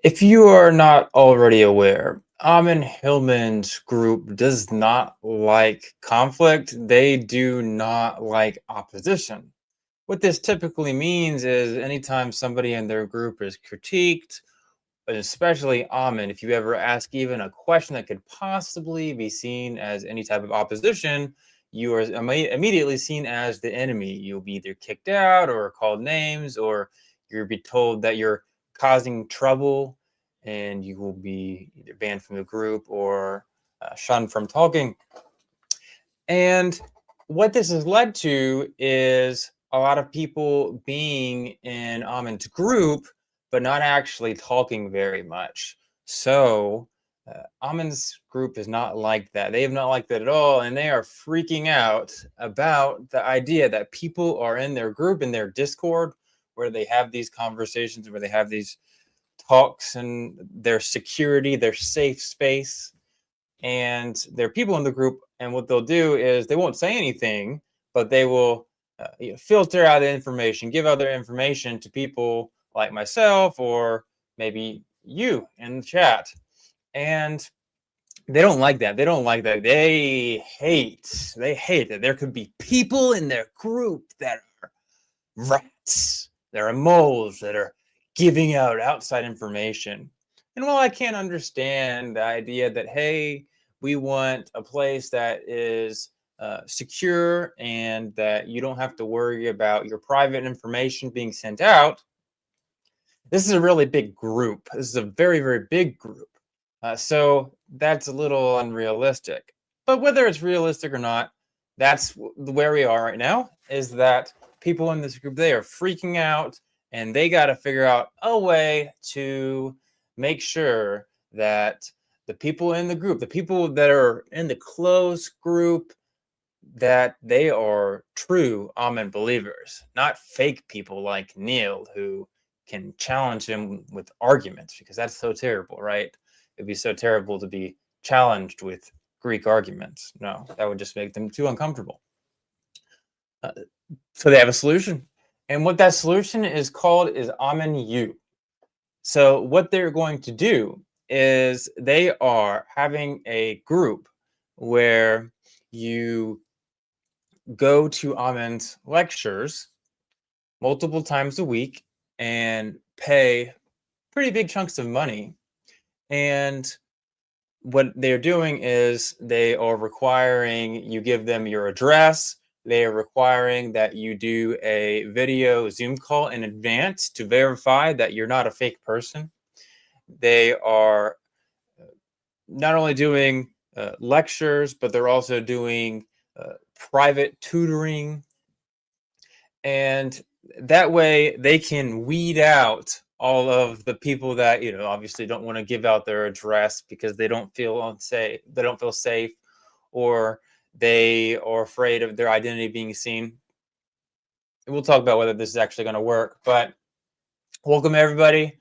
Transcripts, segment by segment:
If you are not already aware, Ammon Hillman's group does not like conflict. They do not like opposition. What this typically means is anytime somebody in their group is critiqued, but especially Ammon, if you ever ask even a question that could possibly be seen as any type of opposition, you are immediately seen as the enemy. You'll be either kicked out or called names, or you'll be told that you're causing trouble and you will be either banned from the group or shunned from talking. And what this has led to is a lot of people being in Ammon's group, but not actually talking very much. So Ammon's group is not like that. They have not liked that at all. And they are freaking out about the idea that people are in their group, in their Discord, where they have these conversations, where they have these talks, and their security, their safe space, and there are people in the group, and what they'll do is they won't say anything, but they will filter out the information, give other information to people like myself or maybe you in the chat. And they don't like that. They don't like that. They hate that there could be people in their group that are rats, there are moles that are giving out outside information. And while I can't understand the idea that, hey, we want a place that is secure and that you don't have to worry about your private information being sent out, this is a really big group. This is a very, very big group. So that's a little unrealistic. But whether it's realistic or not, that's where we are right now, is that people in this group, they are freaking out, and they got to figure out a way to make sure that the people in the group, the people that are in the close group, that they are true Amen believers, not fake people like Neil who can challenge him with arguments, because that's so terrible, right? It'd be so terrible to be challenged with Greek arguments. No, that would just make them too uncomfortable. So they have a solution. And what that solution is called is Amen U. So what they're going to do is they are having a group where you go to Amen's lectures multiple times a week and pay pretty big chunks of money. And what they're doing is they are requiring you give them your address. They are requiring that you do a video Zoom call in advance to verify that you're not a fake person. They are not only doing lectures, but they're also doing private tutoring. And that way they can weed out all of the people that, obviously don't want to give out their address because they don't feel unsafe, they don't feel safe, or they are afraid of their identity being seen. And we'll talk about whether this is actually going to work, but welcome everybody,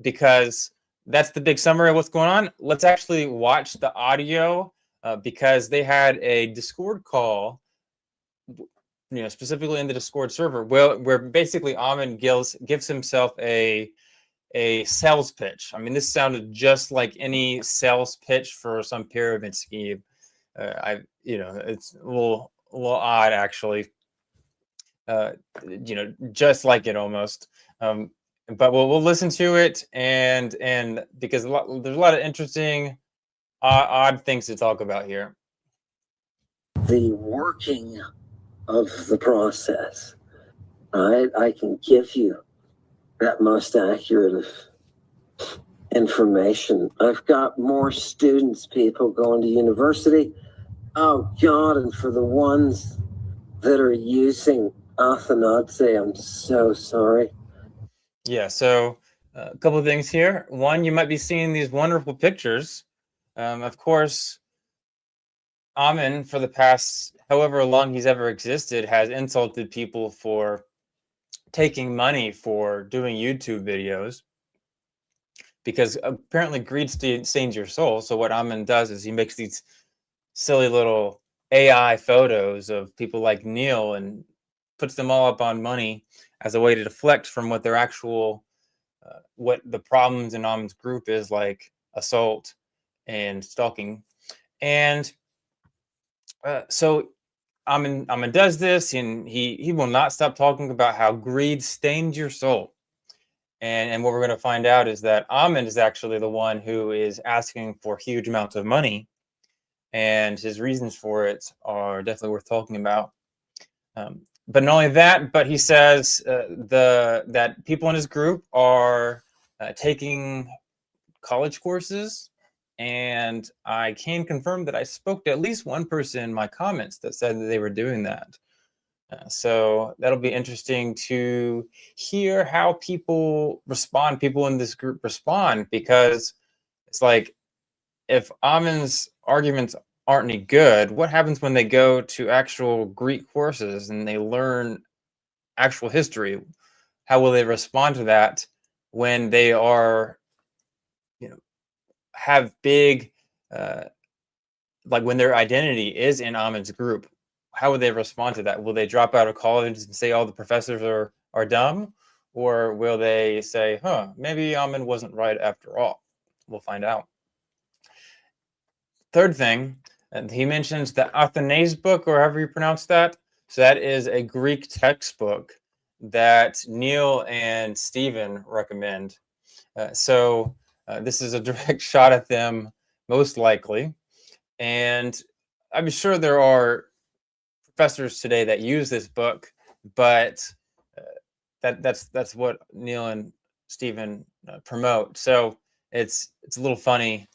because that's the big summary of what's going on. Let's actually watch the audio, because they had a Discord call, specifically in the Discord server, where basically Ammon gives himself a sales pitch. I mean, this sounded just like any sales pitch for some pyramid scheme. It's a little odd, actually. Just like it almost. But we'll listen to it, and because there's a lot of interesting, odd things to talk about here. The working of the process. I can give you that most accurate of information. I've got more students, people going to university. Oh God, and for the ones that are using Athanadze, I'm so sorry. Yeah, so a couple of things here. One, you might be seeing these wonderful pictures. Of course, Ammon, for the past however long he's ever existed, has insulted people for taking money for doing YouTube videos, because apparently greed stains your soul. So what Ammon does is he makes these silly little AI photos of people like Neil and puts them all up on money as a way to deflect from what their actual what the problems in Ammon's group is, like assault and stalking. And so Ammon does this, and he will not stop talking about how greed stains your soul. And what we're going to find out is that Ammon is actually the one who is asking for huge amounts of money, and his reasons for it are definitely worth talking about. But not only that, but he says that people in his group are taking college courses, and I can confirm that I spoke to at least one person in my comments that said that they were doing that. So that'll be interesting to hear how people in this group respond, because it's like, if Ammon's arguments aren't any good, what happens when they go to actual Greek courses and they learn actual history? How will they respond to that when they are, have big, like when their identity is in Ammon's group? How would they respond to that? Will they drop out of college and say all the professors are dumb? Or will they say, maybe Ammon wasn't right after all? We'll find out. Third thing, and he mentions the Athanase book, or however you pronounce that. So that is a Greek textbook that Neil and Stephen recommend. This is a direct shot at them, most likely. And I'm sure there are professors today that use this book, but that's what Neil and Stephen promote. So it's a little funny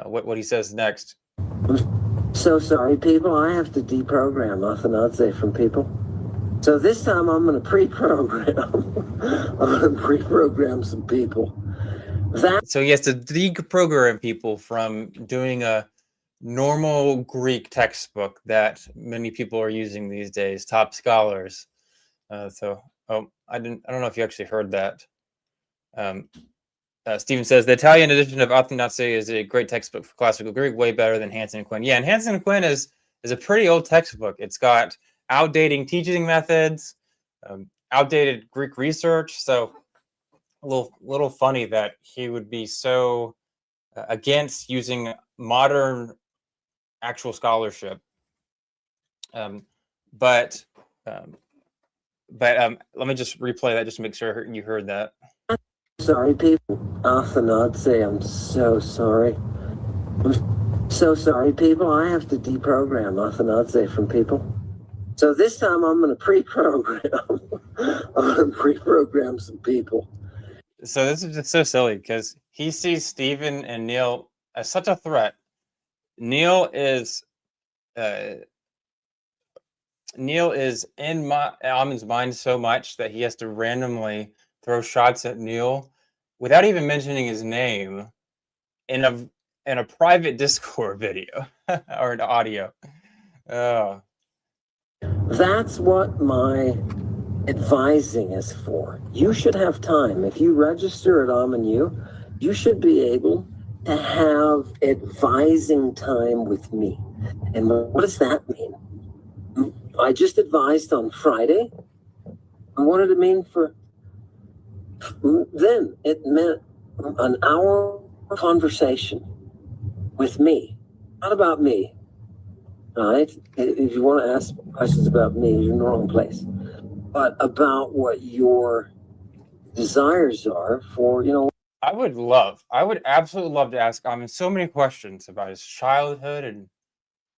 what he says next. I'm so sorry, people. I have to deprogram Athanase from people. So this time I'm going to pre-program. I'm going to pre-program some people. So he has to deprogram people from doing a normal Greek textbook that many people are using these days, top scholars. I don't know if you actually heard that. Stephen says the Italian edition of Athanase is a great textbook for classical Greek, way better than Hansen and Quinn. Yeah, and Hansen and Quinn is a pretty old textbook. It's got outdated teaching methods, outdated Greek research. So a little funny that he would be so against using modern actual scholarship. But let me just replay that just to make sure you heard that. Sorry, people. Athanase, I'm so sorry. I'm so sorry, people. I have to deprogram Athanase from people. So this time I'm going to pre-program. I'm going to pre-program some people. So this is just so silly because he sees Stephen and Neil as such a threat. Neil is in Ammon's mind so much that he has to randomly throw shots at Neil without even mentioning his name in a private Discord video or an audio. Oh. That's what my advising is for. You should have time. If you register at Ammon U, you should be able to have advising time with me. And what does that mean? I just advised on Friday. And what did it mean for then? It meant an hour conversation with me, not about me. All right? If you want to ask questions about me, you're in the wrong place. But about what your desires are for, I would absolutely love to ask Ammon so many questions about his childhood and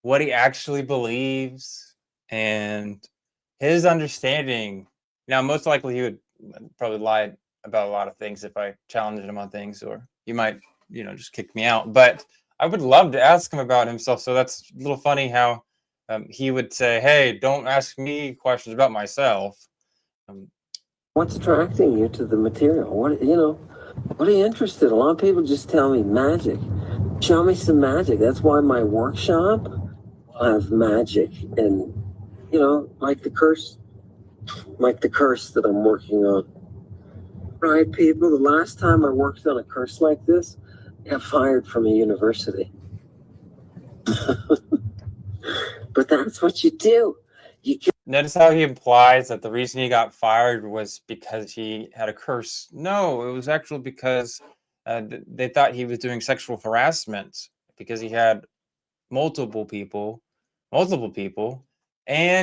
what he actually believes and his understanding. Now, most likely he would probably lie about a lot of things if I challenged him on things, or he might, just kick me out. But I would love to ask him about himself. So that's a little funny how he would say, "Hey, don't ask me questions about myself." What's attracting you to the material? What are you interested in? A lot of people just tell me magic. Show me some magic. That's why my workshop will have magic and, like the curse that I'm working on. Right, people? The last time I worked on a curse like this, I got fired from a university. But that's what you do. Notice how he implies that the reason he got fired was because he had a curse. No, it was actually because they thought he was doing sexual harassment because he had multiple people, and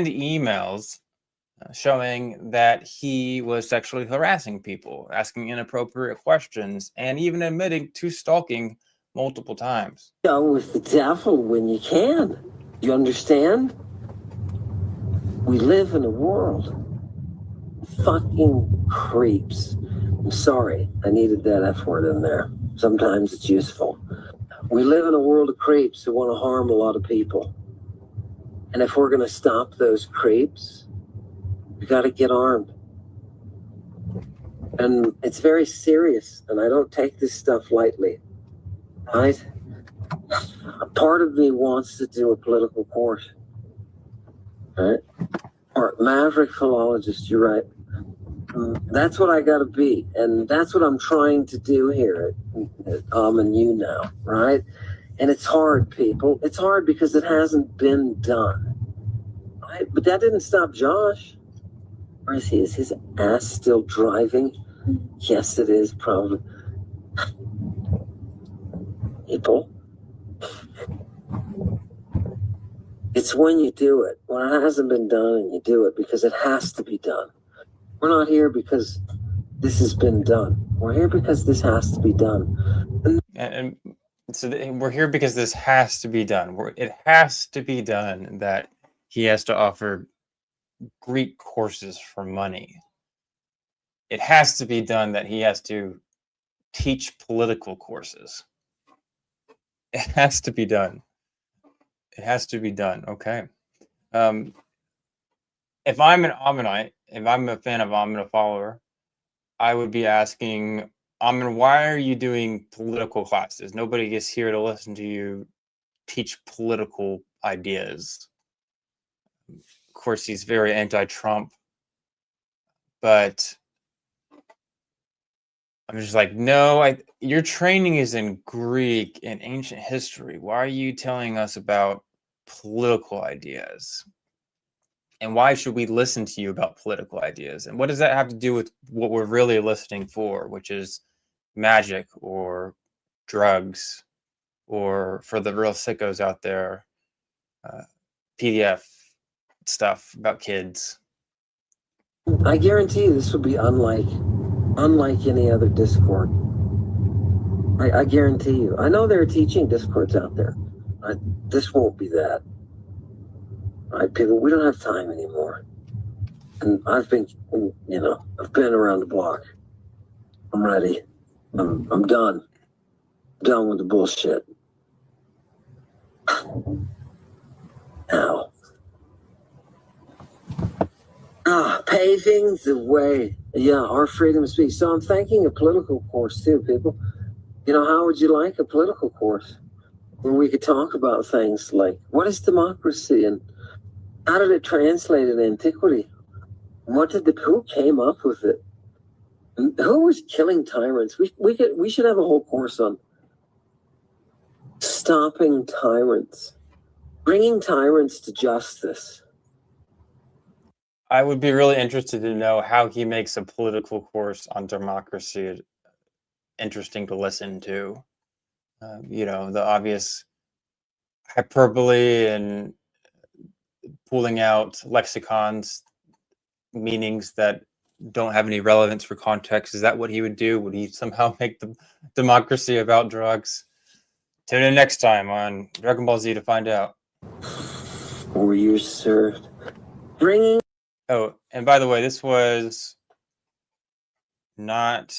emails showing that he was sexually harassing people, asking inappropriate questions, and even admitting to stalking multiple times. Go with the devil when you can. You understand? We live in a world of fucking creeps. I'm sorry, I needed that F word in there. Sometimes it's useful. We live in a world of creeps who want to harm a lot of people. And if we're going to stop those creeps, we got to get armed. And it's very serious, and I don't take this stuff lightly. Right? A part of me wants to do a political course. Right? Or maverick philologist, you're right. That's what I got to be. And that's what I'm trying to do here at Ammon You now, right? And it's hard, people. It's hard because it hasn't been done. Right? But that didn't stop Josh. Where is he? Is his ass still driving? Yes, it is, probably. People. It's when you do it, when it hasn't been done and you do it because it has to be done. We're not here because this has been done. We're here because this has to be done. And so we're here because this has to be done. It has to be done that he has to offer Greek courses for money. It has to be done that he has to teach political courses. It has to be done. It has to be done. Okay. If I'm an Ammonite, if I'm a fan of Ammon, a follower, I would be asking Ammon, why are you doing political classes? Nobody is here to listen to you teach political ideas. Of course, he's very anti-Trump, but I'm just like, no, your training is in Greek and ancient history. Why are you telling us about political ideas? And why should we listen to you about political ideas? And what does that have to do with what we're really listening for, which is magic or drugs, or for the real sickos out there, PDF stuff about kids? I guarantee you this will be unlike any other Discord. I guarantee you. I know there are teaching Discords out there. This won't be that. All right, people, we don't have time anymore. And I've been around the block. I'm ready. I'm done. I'm done with the bullshit. Now. Paving the way. Yeah, our freedom of speech. So I'm thinking a political course too, people. How would you like a political course where we could talk about things like what is democracy and how did it translate in antiquity? Who came up with it? Who was killing tyrants? We should have a whole course on stopping tyrants, bringing tyrants to justice. I would be really interested to know how he makes a political course on democracy interesting to listen to. The obvious hyperbole and pulling out lexicons, meanings that don't have any relevance for context. Is that what he would do? Would he somehow make the democracy about drugs? Tune in next time on Dragon Ball Z to find out. Were you served? Bringing. Oh, and by the way, this was not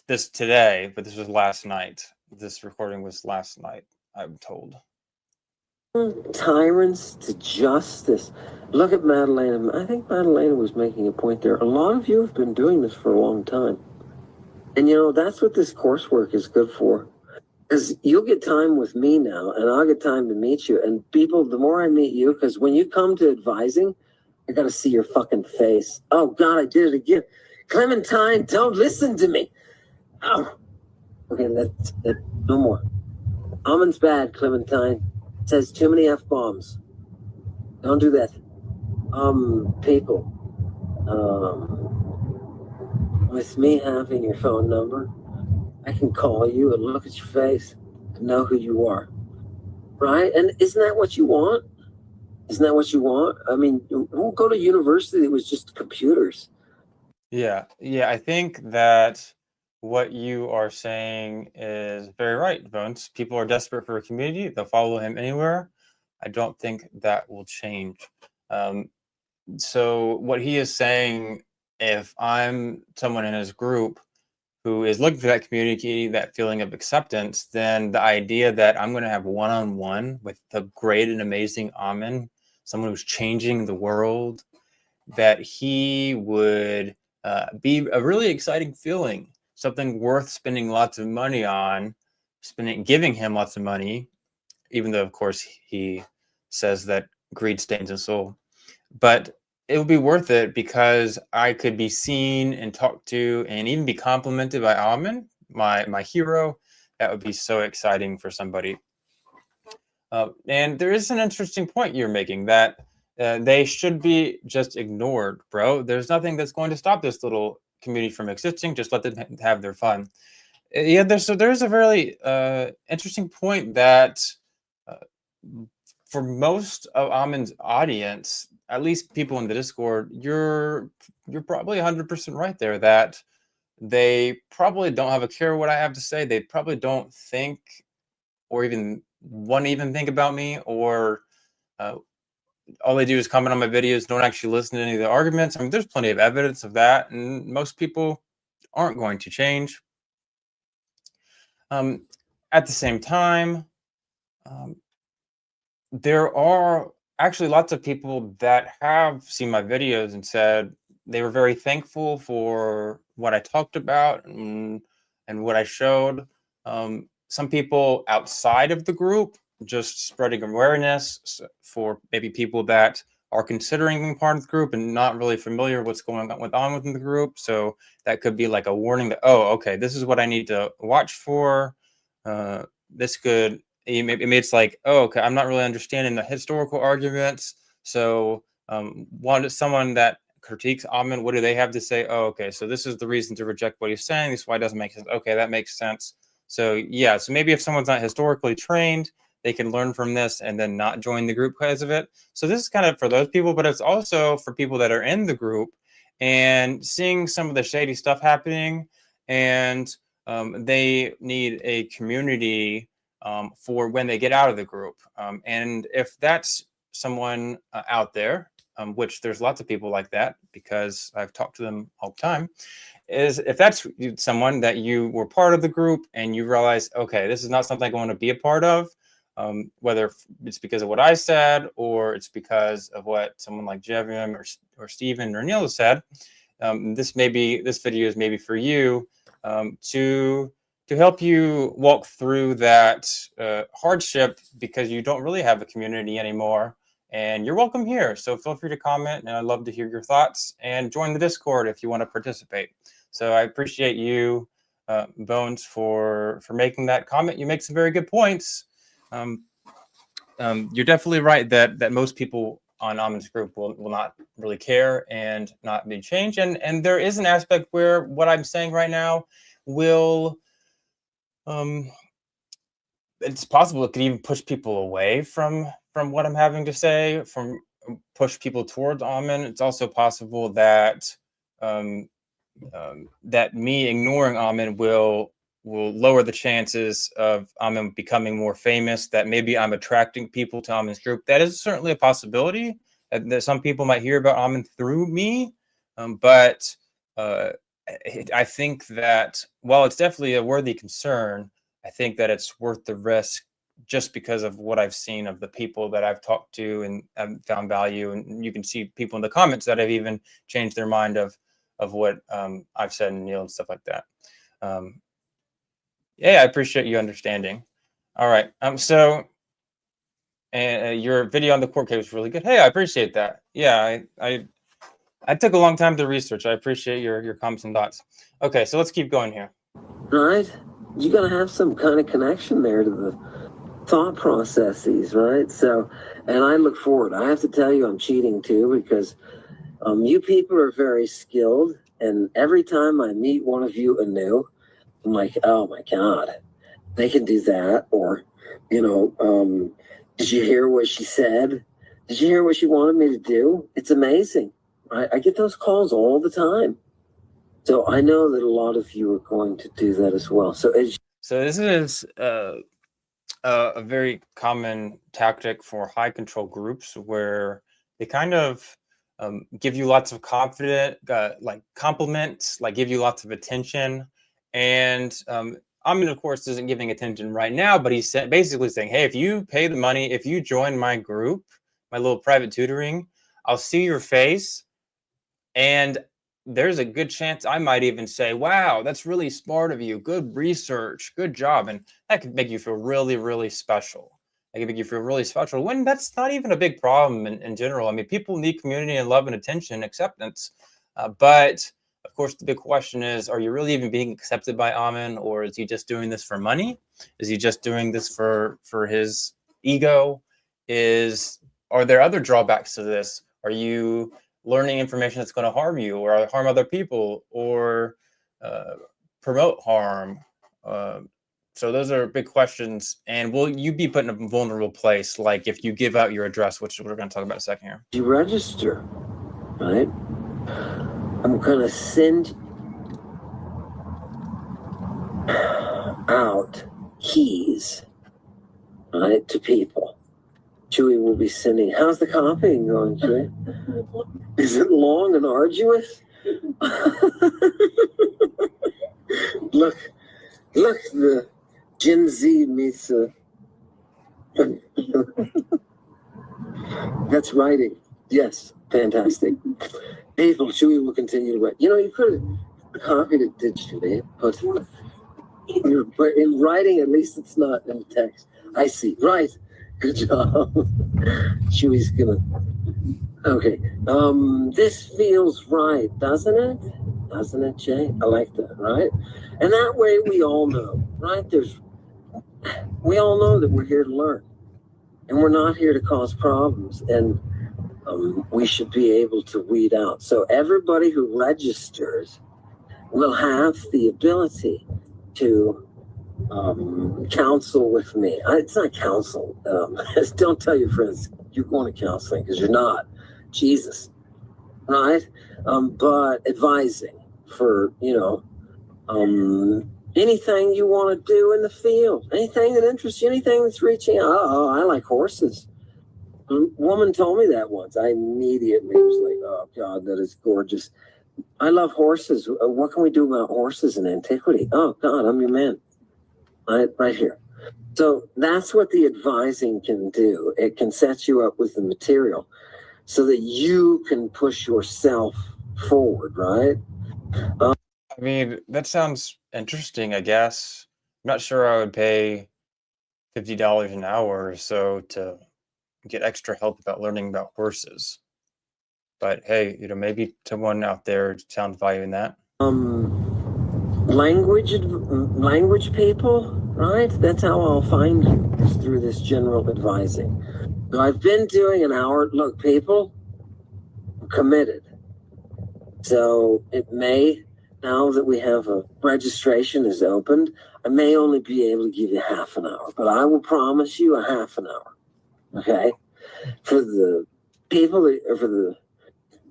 this today, but this was last night. This recording was last night, I'm told. Tyrants to justice. Look at Madalena. I think Madalena was making a point there. A lot of you have been doing this for a long time. And that's what this coursework is good for. Because you'll get time with me now, and I'll get time to meet you. And people, the more I meet you, because when you come to advising, I got to see your fucking face. Oh, God, I did it again. Clementine, don't listen to me. Oh. Okay, that's it. No more. Ammon's bad, Clementine. Says too many F-bombs. Don't do that. People, with me having your phone number, I can call you and look at your face and know who you are, right? And isn't that what you want? Isn't that what you want? I mean, we'll go to university. It was just computers. Yeah, yeah, I think that what you are saying is very right, Bones. People are desperate for a community, they'll follow him anywhere. I don't think that will change. Um, so what he is saying, if I'm someone in his group who is looking for that community, that feeling of acceptance, then the idea that I'm going to have one-on-one with the great and amazing Ammon, someone who's changing the world, that he would be a really exciting feeling, something worth spending lots of money on, giving him lots of money, even though, of course, he says that greed stains his soul. But it would be worth it because I could be seen and talked to and even be complimented by Ammon, my hero. That would be so exciting for somebody. And there is an interesting point you're making that they should be just ignored, bro. There's nothing that's going to stop this little community from existing. Just let them have their fun. Yeah, there's a very interesting point that uh, for most of Ammon's audience, at least people in the Discord, you're probably 100% right there that they probably don't have a care what I have to say. They probably don't think or even want to even think about me, or uh, all they do is comment on my videos, don't actually listen to any of the arguments. I mean, there's plenty of evidence of that, and most people aren't going to change. Um, at the same time, um, there are actually lots of people that have seen my videos and said they were very thankful for what I talked about and what I showed. Some people outside of the group just spreading awareness for maybe people that are considering being part of the group and not really familiar what's going on within the group. So that could be like a warning that, oh, okay, this is what I need to watch for. This could maybe it's like, oh, okay, I'm not really understanding the historical arguments. So someone that critiques Ammon, what do they have to say? Oh, okay, so this is the reason to reject what he's saying. This is why it doesn't make sense. Okay, that makes sense. So yeah, so maybe if someone's not historically trained, they can learn from this and then not join the group because of it. So this is kind of for those people, but it's also for people that are in the group and seeing some of the shady stuff happening, and they need a community for when they get out of the group. And if that's someone out there, which there's lots of people like that because I've talked to them all the time, is if that's someone that you were part of the group and you realize, okay, this is not something I want to be a part of, whether it's because of what I said or it's because of what someone like Jevim or Steven or Neil said, this video is maybe for you, to help you walk through that hardship because you don't really have a community anymore. And you're welcome here. So feel free to comment, and I'd love to hear your thoughts, and join the Discord if you want to participate. So I appreciate you, Bones, for making that comment. You make some very good points. You're definitely right that most people on Ammon's group will not really care and not be changed. And there is an aspect where what I'm saying right now will it's possible it could even push people away from what I'm having to say, from push people towards Ammon. It's also possible that um, that me ignoring Ammon will lower the chances of Ammon becoming more famous. That maybe I'm attracting people to Ammon's group. That is certainly a possibility. That some people might hear about Ammon through me, but uh, I think that while it's definitely a worthy concern, I think that it's worth the risk just because of what I've seen of the people that I've talked to and I've found value. And you can see people in the comments that have even changed their mind of what I've said and Neil and stuff like that. Yeah, I appreciate you understanding. All right. So your video on the court case was really good. Hey, I appreciate that. Yeah, I took a long time to research. I appreciate your comments and thoughts. Okay, so let's keep going here. Right? You got to have some kind of connection there to thought processes, right? So, and I look forward. I have to tell you, I'm cheating too because you people are very skilled, and every time I meet one of you anew, I'm like, oh my god, they can do that. Or, you know, did you hear what she said? Did you hear what she wanted me to do? It's amazing. I get those calls all the time. So I know that a lot of you are going to do that as well. So as So this is a very common tactic for high control groups where they kind of give you lots of confident, like compliments, like give you lots of attention. And Amin, of course, isn't giving attention right now, but he's basically saying, hey, if you pay the money, if you join my group, my little private tutoring, I'll see your face. And there's a good chance I might even say, wow, that's really smart of you. Good research. Good job. And that could make you feel really, really special. That could make you feel really special when that's not even a big problem in general. I mean, people need community and love and attention, acceptance. But of course, the big question is, are you really even being accepted by Amin, or is he just doing this for money? Is he just doing this for his ego? Are there other drawbacks to this? Are you learning information that's going to harm you or harm other people or uh, promote harm? Uh, so those are big questions. And will you be put in a vulnerable place, like if you give out your address, which we're going to talk about in a second here? you register, right? I'm going to send out keys, right, to people. Chewy will be sending. How's the copying going, Chewy? Is it long and arduous? look, the Gen Z meets. That's writing. Yes, fantastic. People, Chewy will continue to write. You know, you could have copied it digitally, but in writing, at least it's not in text. I see. Right. Good job. Chewy's gonna. Okay. This feels right, doesn't it? Doesn't it, Jay? I like that, right? And that way we all know, right? We all know that we're here to learn, and we're not here to cause problems. And we should be able to weed out. So everybody who registers will have the ability to counsel with me. It's not counsel. Don't tell your friends you're going to counseling because you're not. Jesus, right? But advising for, anything you want to do in the field, anything that interests you, anything that's reaching out. Oh, I like horses. A woman told me that once. I immediately was like, oh, God, that is gorgeous. I love horses. What can we do about horses in antiquity? Oh, God, I'm your man. Right here. So that's what the advising can do. It can set you up with the material so that you can push yourself forward, right? I mean, that sounds interesting, I guess. I'm not sure I would pay $50 an hour or so to get extra help about learning about horses. But hey, maybe someone out there found value in that. Language people, right? That's how I'll find you, is through this general advising. So I've been doing an hour. Look, people, I'm committed. So it may, now that we have a registration is opened, I may only be able to give you half an hour, but I will promise you a half an hour. Okay, for the people for the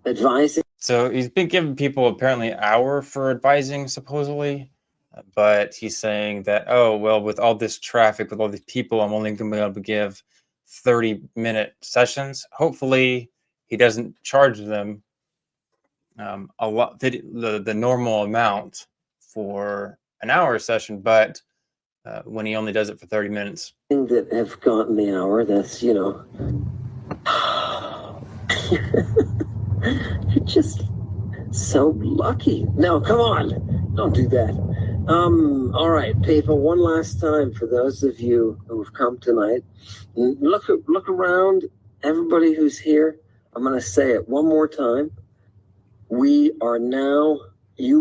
advising. So he's been giving people apparently an hour for advising, supposedly. But he's saying that, oh, well, with all this traffic, with all these people, I'm only going to be able to give 30-minute sessions. Hopefully, he doesn't charge them a lot, the normal amount for an hour session, but when he only does it for 30 minutes. That have gotten the hour, that's, you're just so lucky. No, come on, don't do that. All right, people, one last time for those of you who've come tonight, look around, everybody who's here. I'm going to say it one more time. You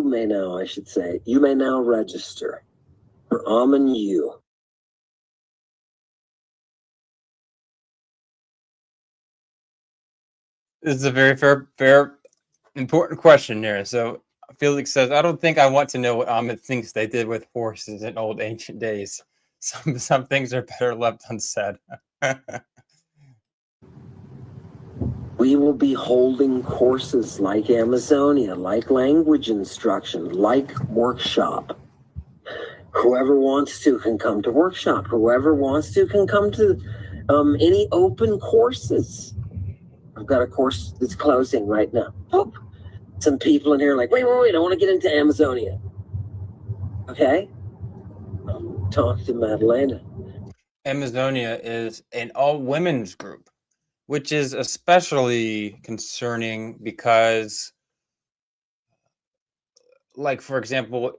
may now register for Ammon U. This is a very fair, important question there. So Felix says, I don't think I want to know what Ahmed thinks they did with horses in old ancient days. Some things are better left unsaid. We will be holding courses like Amazonia, like language instruction, like workshop. Whoever wants to can come to workshop. Whoever wants to can come to any open courses. I've got a course that's closing right now. Oh, some people in here are like, wait, I want to get into Amazonia. Okay. Talk to Madalena. Amazonia is an all women's group, which is especially concerning because, like, for example,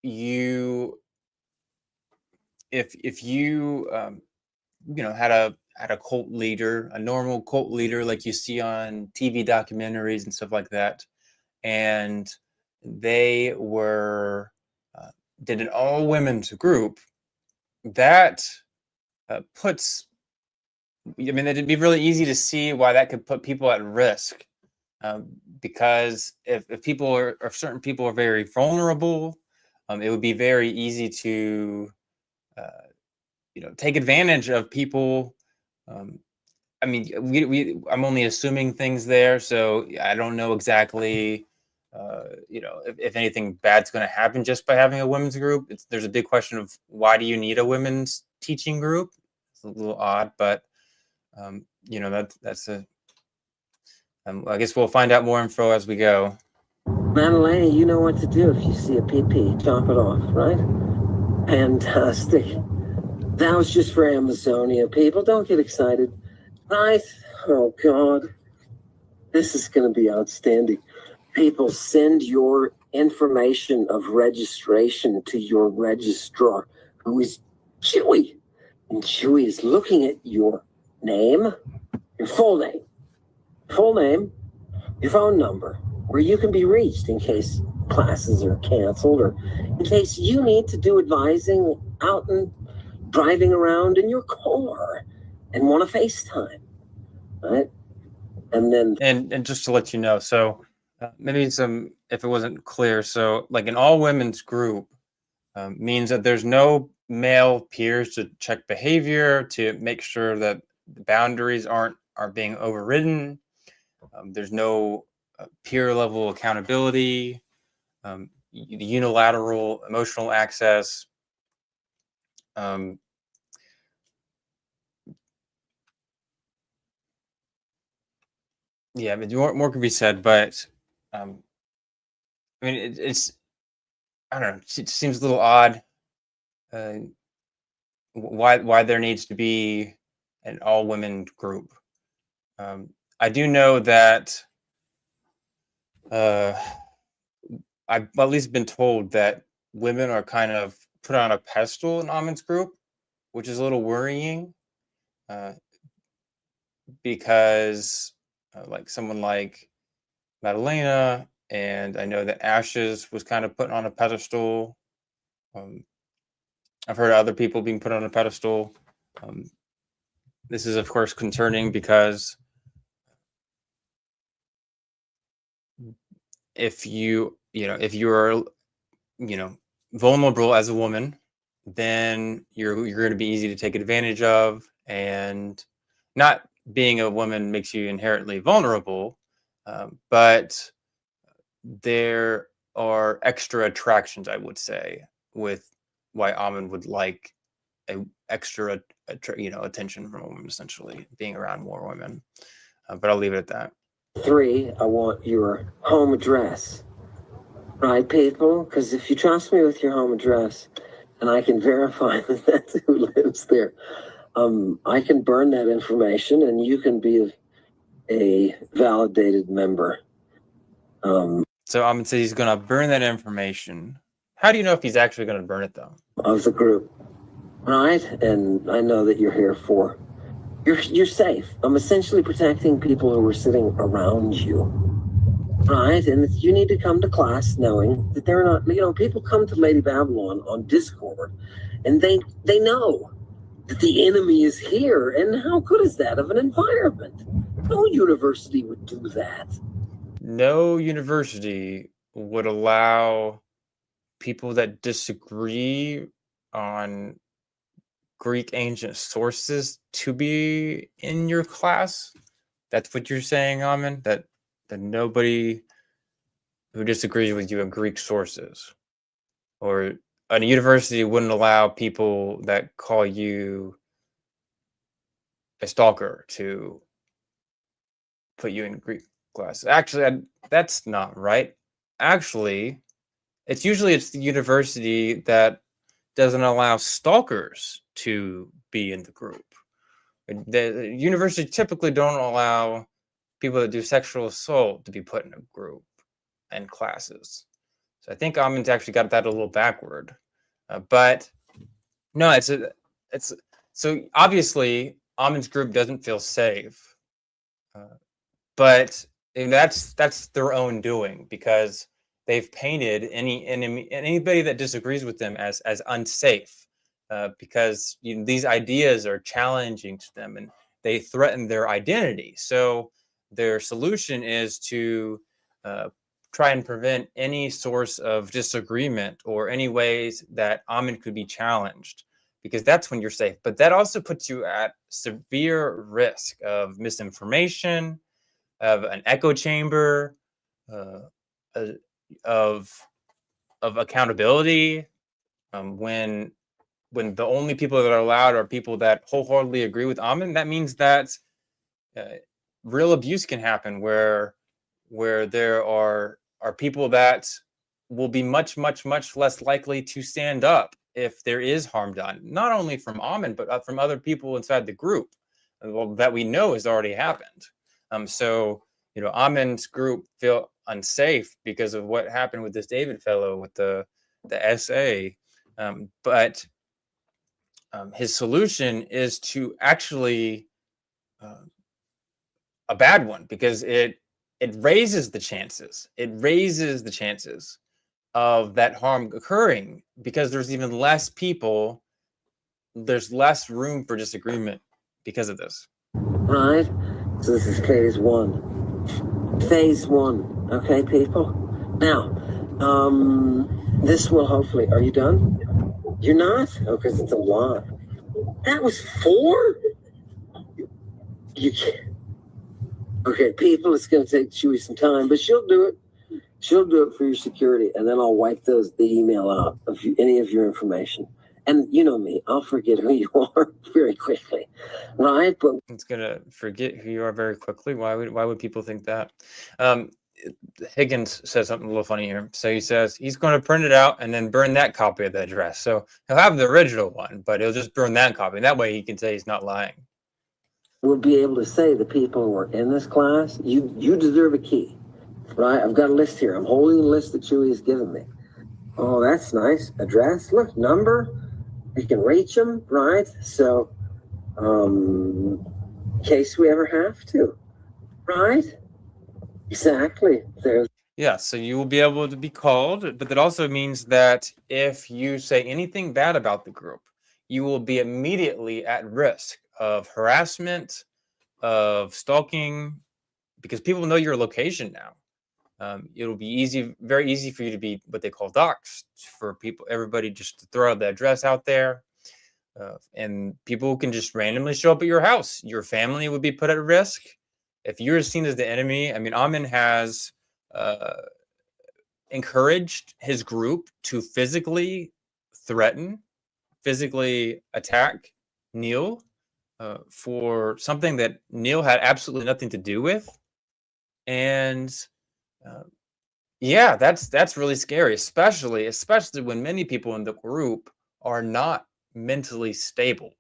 you if you had a cult leader, a normal cult leader like you see on TV documentaries and stuff like that, and they were did an all women's group that puts. I mean, it'd be really easy to see why that could put people at risk, because if people are, or certain people are very vulnerable, it would be very easy to take advantage of people. I mean, I'm only assuming things there, so I don't know exactly, if anything bad's going to happen just by having a women's group. There's a big question of why do you need a women's teaching group? It's a little odd, but that's a. I guess we'll find out more info as we go. Madalena, you know what to do if you see a PP. Chop it off, right? Fantastic. That was just for Amazonia. People, don't get excited. Right? Oh, God. This is going to be outstanding. People, send your information of registration to your registrar, who is Chewy. And Chewy is looking at your name, your full name, your phone number, where you can be reached in case classes are canceled or in case you need to do advising out and driving around in your car and want to FaceTime, right? And then and just to let you know, so maybe if it wasn't clear, so like an all women's group means that there's no male peers to check behavior, to make sure that the boundaries aren't being overridden. There's no peer level accountability, unilateral emotional access. Yeah, I mean, more could be said, but I mean, it's I don't know. It seems a little odd. Uh, why there needs to be an all women group? I do know that I've at least been told that women are kind of put on a pedestal in Ahmed's group, which is a little worrying, uh, because like someone like Madalena, and I know that Ashes was kind of put on a pedestal. Um, I've heard other people being put on a pedestal. This is, of course, concerning because if you're vulnerable as a woman, then you're going to be easy to take advantage of, and not being a woman makes you inherently vulnerable, but there are extra attractions, I would say, with why Ammon would like a extra attention from a woman, essentially being around more women. But I'll leave it at that. 3, I want your home address. Right, people? Because if you trust me with your home address, and I can verify that that's who lives there, I can burn that information and you can be a validated member. So Ammon says he's going to burn that information. How do you know if he's actually going to burn it, though? Of the group, right? And I know that you're here for. You're safe. I'm essentially protecting people who are sitting around you, right? And you need to come to class knowing that they're not. People come to Lady Babylon on Discord, and they know that the enemy is here. And how good is that of an environment? No university would do that. No university would allow people that disagree on Greek ancient sources to be in your class. That's what you're saying, Amin? That nobody who disagrees with you on Greek sources, or a university wouldn't allow people that call you a stalker to put you in Greek class. Actually, that's not right. Actually, it's the university that doesn't allow stalkers to be in the group. The university typically don't allow people that do sexual assault to be put in a group and classes. So I think Amin's actually got that a little backward. But no, it's so obviously Amin's group doesn't feel safe, uh, but that's their own doing because they've painted any enemy anybody that disagrees with them as unsafe because these ideas are challenging to them and they threaten their identity. So their solution is to uh, try and prevent any source of disagreement or any ways that Amin could be challenged because that's when you're safe. But that also puts you at severe risk of misinformation, of an echo chamber, uh, uh, of accountability. When the only people that are allowed are people that wholeheartedly agree with Amin, that means that uh, real abuse can happen where there are people that will be much less likely to stand up if there is harm done, not only from Amin but from other people inside the group. Well, that we know has already happened. So Amin's group feel unsafe because of what happened with this David fellow with the SA, but his solution is to actually uh, a bad one because it raises the chances. It raises the chances of that harm occurring because there's even less people. There's less room for disagreement because of this. Right? So this is phase one. Phase one. Okay, people? Now, this will hopefully. Are you done? You're not? Oh, because it's a lot. That was four? You can't. Okay, people, it's going to take Chewy some time, but she'll do it. She'll do it for your security, and then I'll wipe the email out of any of your information. And you know me, I'll forget who you are very quickly, right? But It's gonna forget who you are very quickly. Why would people think that? Um, Higgins says something a little funny here. So he says he's going to print it out and then burn that copy of the address. So he'll have the original one, but he'll just burn that copy. That way he can say he's not lying. we'll be able to say the people who are in this class, you deserve a key, right? I've got a list here. I'm holding the list that Chewy has given me. Oh, that's nice. Address, look, number. You can reach them, right? So, in case we ever have to, right? Exactly. There's Yeah, so you will be able to be called, but that also means that if you say anything bad about the group, you will be immediately at risk of harassment, of stalking, because people know your location now. It'll be very easy for you to be what they call doxxed, for people, everybody just to throw the address out there. And people can just randomly show up at your house. Your family would be put at risk. If you're seen as the enemy, I mean, Amin has uh, encouraged his group to physically threaten, physically attack Neil for something that Neil had absolutely nothing to do with. And uh, yeah, that's really scary, especially when many people in the group are not mentally stable.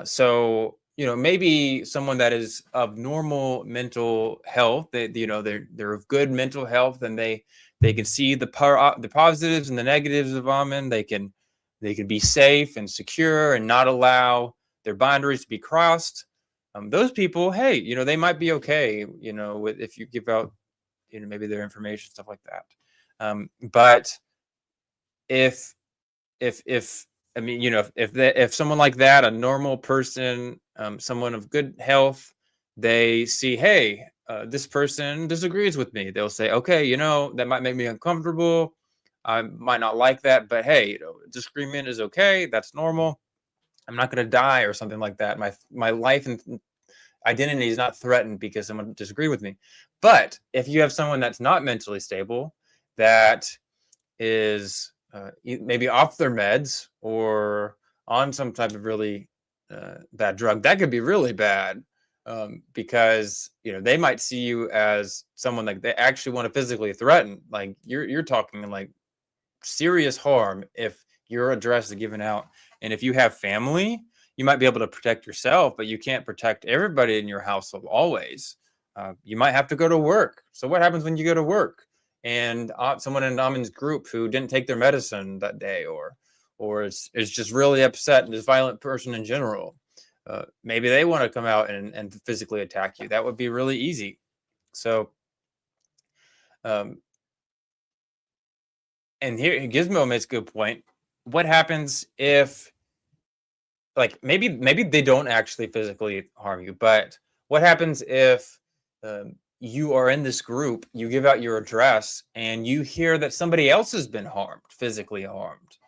So maybe someone that is of normal mental health, they're of good mental health, and they can see the positives and the negatives of Amen. They can be safe and secure and not allow their boundaries to be crossed. Those people, hey, they might be okay, if you give out, maybe their information, stuff like that. But if if I mean, if someone like that, a normal person, someone of good health, they see, hey, this person disagrees with me. They'll say, okay, that might make me uncomfortable. I might not like that, but hey, disagreement is okay. That's normal. I'm not going to die or something like that. My life and identity is not threatened because someone disagreed with me. But if you have someone that's not mentally stable, that is maybe off their meds or on some type of really bad drug, that could be really bad, because they might see you as someone like they actually want to physically threaten. Like you're talking like serious harm if your address is given out. And if you have family, you might be able to protect yourself, but you can't protect everybody in your household always. You might have to go to work. So what happens when you go to work and someone in Ammon's group who didn't take their medicine that day, or is just really upset and is a violent person in general? Maybe they want to come out and physically attack you. That would be really easy. So um, and here Gizmo makes a good point. What happens if, like, maybe they don't actually physically harm you, but what happens if you are in this group, you give out your address, and you hear that somebody else has been harmed, physically harmed?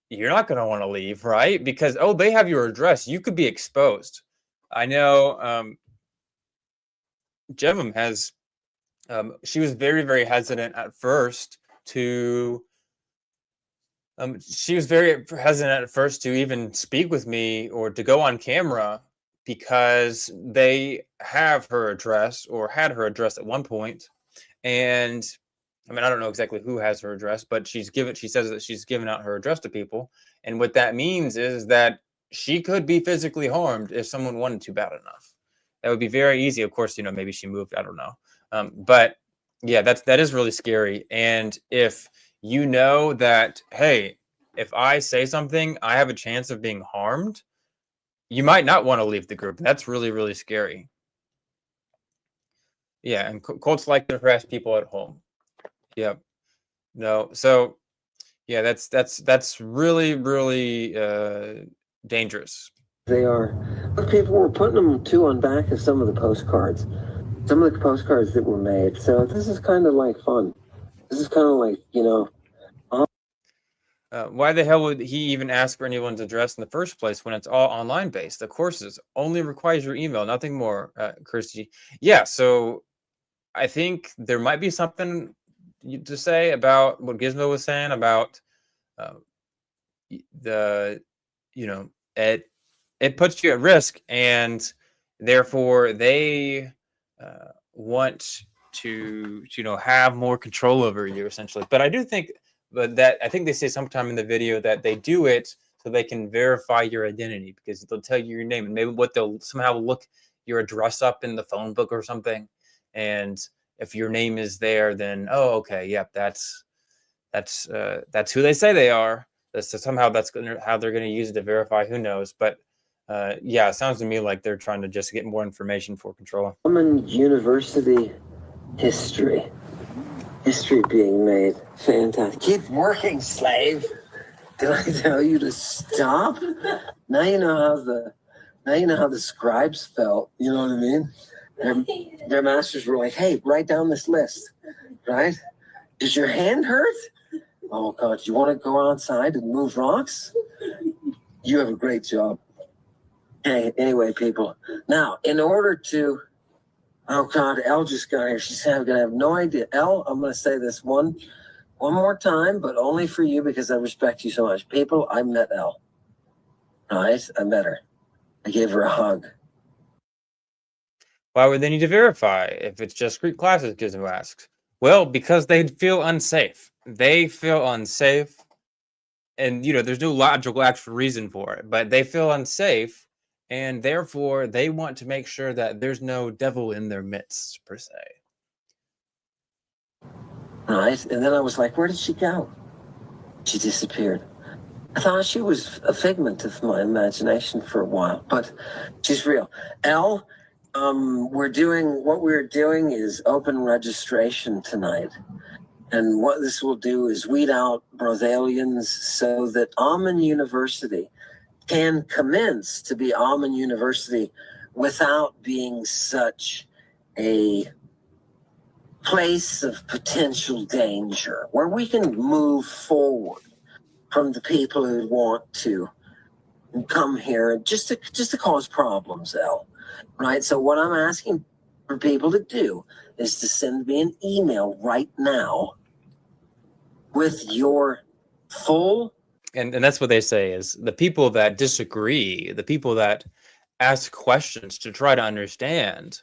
You're not going to want to leave, right? Because they have your address. You could be exposed. I know Jevim has. She was very, very hesitant at first to she was very hesitant at first to even speak with me or to go on camera because they have her address or had her address at one point. And I mean, I don't know exactly who has her address, but she says that she's given out her address to people. And what that means is that she could be physically harmed if someone wanted to bad enough. That would be very easy. Of course, maybe she moved. I don't know. But yeah, that is really scary. And if you know that, hey, if I say something, I have a chance of being harmed, you might not want to leave the group. That's really, really scary. Yeah, and cults like to harass people at home. Yep. No. So yeah, that's really, really dangerous. They are. But people were putting them too on back of some of the postcards. Some of the postcards that were made. So this is kind of like fun. This is kind of like, Why the hell would he even ask for anyone's address in the first place when it's all online based? The courses only requires your email, nothing more, Kirsty. Yeah, so I think there might be something to say about what Gizmo was saying about uh, the, it puts you at risk, and therefore they want to have more control over you, essentially. But I do think, that I think they say sometime in the video that they do it so they can verify your identity, because they'll tell you your name, and maybe they'll somehow look your address up in the phone book or something, and if your name is there, then okay, yep, that's who they say they are. So somehow that's how they're going to use it to verify. Who knows? But yeah, it sounds to me like they're trying to just get more information for control. Ammon University history. History being made. Fantastic. Keep working, slave. Did I tell you to stop? Now you know how the scribes felt. You know what I mean? Their masters were like, "Hey, write down this list." Right? Does your hand hurt? Oh God, you want to go outside and move rocks? You have a great job. Hey, anyway, people. Now, in order to, oh God, Elle just got here. She's gonna have no idea. Elle, I'm gonna say this one more time, but only for you because I respect you so much. People, I met Elle. Right? I met her. I gave her a hug. Why would they need to verify if it's just Greek classes? Gizmo asks. Well, because they feel unsafe. They feel unsafe, and there's no logical actual reason for it, but they feel unsafe, and therefore they want to make sure that there's no devil in their midst, per se. Right? And then I was like, where did she go? She disappeared. I thought she was a figment of my imagination for a while, but she's real. Elle, what we're doing is open registration tonight. And what this will do is weed out Brothalians so that Ammon University can commence to be Ammon University without being such a place of potential danger, where we can move forward from the people who want to come here just to cause problems, Al. Right? So what I'm asking for people to do is to send me an email right now with your full. And that's what they say is the people that disagree, the people that ask questions to try to understand,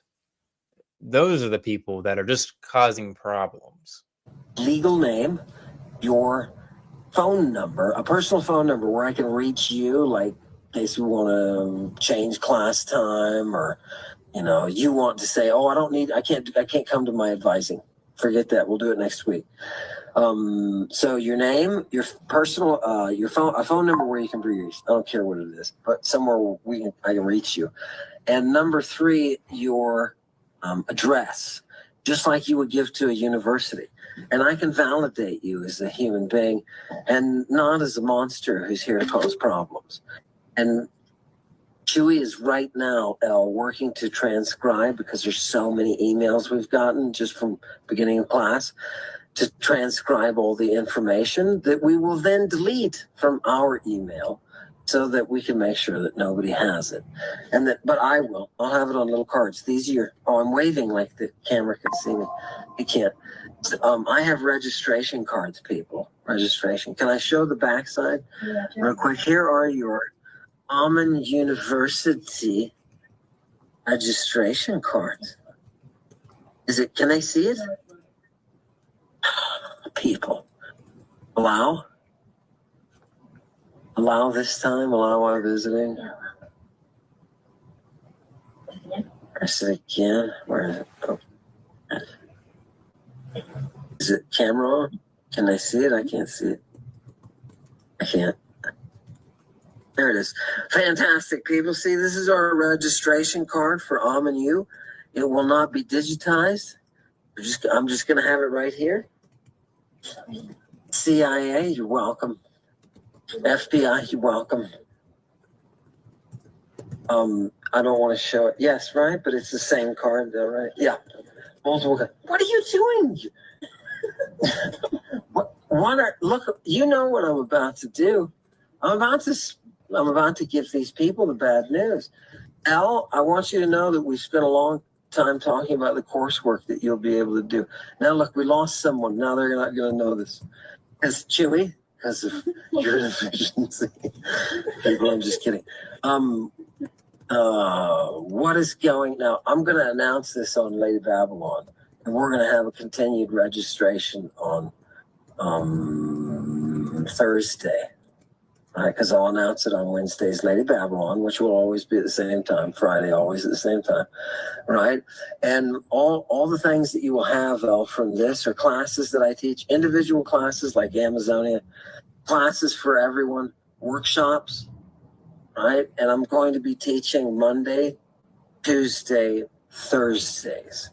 those are the people that are just causing problems. Legal name, your phone number, a personal phone number where I can reach you, like in case we want to change class time, or you want to say, oh, I can't come to my advising. Forget that. We'll do it next week. So your name, your personal, a phone number where you can reach. I don't care what it is, but somewhere I can reach you. And number 3, your address, just like you would give to a university. And I can validate you as a human being and not as a monster who's here to cause problems. And Chewy is right now, Elle, working to transcribe, because there's so many emails we've gotten just from beginning of class, to transcribe all the information that we will then delete from our email so that we can make sure that nobody has it. But I'll have it on little cards. These are I'm waving like the camera can see me. You can't. I have registration cards, people. Registration. Can I show the backside? Yeah, real quick? Here are your Ammon University registration cards. Can they see it? People. Allow this time, allow our visiting. Press it again. Where is it? Oh. Is it camera on? Can I see it? I can't see it. I can't. There it is. Fantastic, people. See, this is our registration card for Ammon U. It will not be digitized. I'm just going to have it right here. CIA, you're welcome. FBI, you're welcome. I don't want to show it. Yes, right? But it's the same card though, right? Yeah. Multiple. What are you doing? Look, you know what I'm about to do. I'm about to give these people the bad news. Al, I want you to know that we spent a long time talking about the coursework that you'll be able to do. Now, look, we lost someone. Now they're not going to know this. Because Chewy, because of your deficiency. People, I'm just kidding. What is going now? I'm going to announce this on Lady Babylon, and we're going to have a continued registration on Thursday. All right, because I'll announce it on Wednesday's Lady Babylon, which will always be at the same time. Friday, always at the same time, right? And all the things that you will have, though, from this are classes that I teach, individual classes like Amazonia, classes for everyone, workshops, right? And I'm going to be teaching Monday, Tuesday, Thursdays,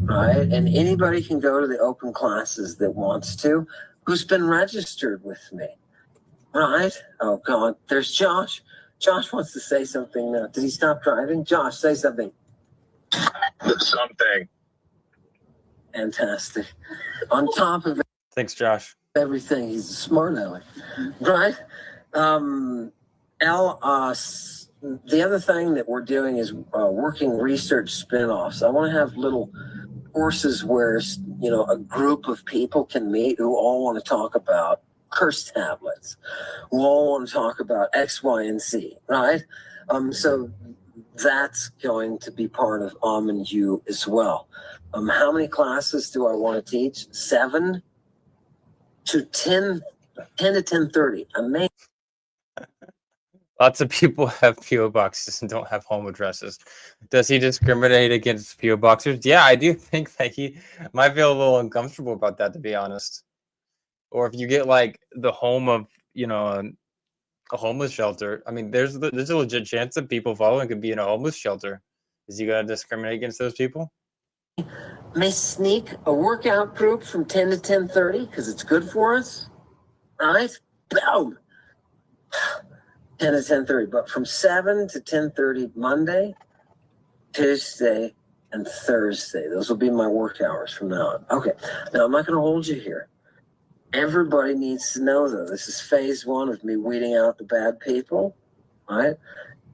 right? And anybody can go to the open classes that wants to, who's been registered with me. Right? Oh, God. There's Josh. Josh wants to say something now. Did he stop driving? Josh, say something. Something. Fantastic. On top of Thanks, Josh. everything, he's a smart aleck. Right? Al, the other thing that we're doing is working research spin-offs. I want to have little courses where, a group of people can meet who all want to talk about curse tablets. We all want to talk about X, Y, and Z, right? So that's going to be part of Ammon U as well. How many classes do I want to teach? 7 to 10 to 10:30. Amazing. Lots of people have PO boxes and don't have home addresses. Does he discriminate against PO boxers? Yeah, I do think that he might feel a little uncomfortable about that, to be honest. Or if you get like the home of, a homeless shelter. I mean, there's a legit chance that people following could be in a homeless shelter. Is he gonna discriminate against those people? May sneak a workout group from 10 to 10:30 because it's good for us. Right? Boom. 10 to 10:30. But from 7 to 10:30 Monday, Tuesday, and Thursday. Those will be my work hours from now on. Okay. Now, I'm not going to hold you here. Everybody needs to know, though, this is phase one of me weeding out the bad people, right?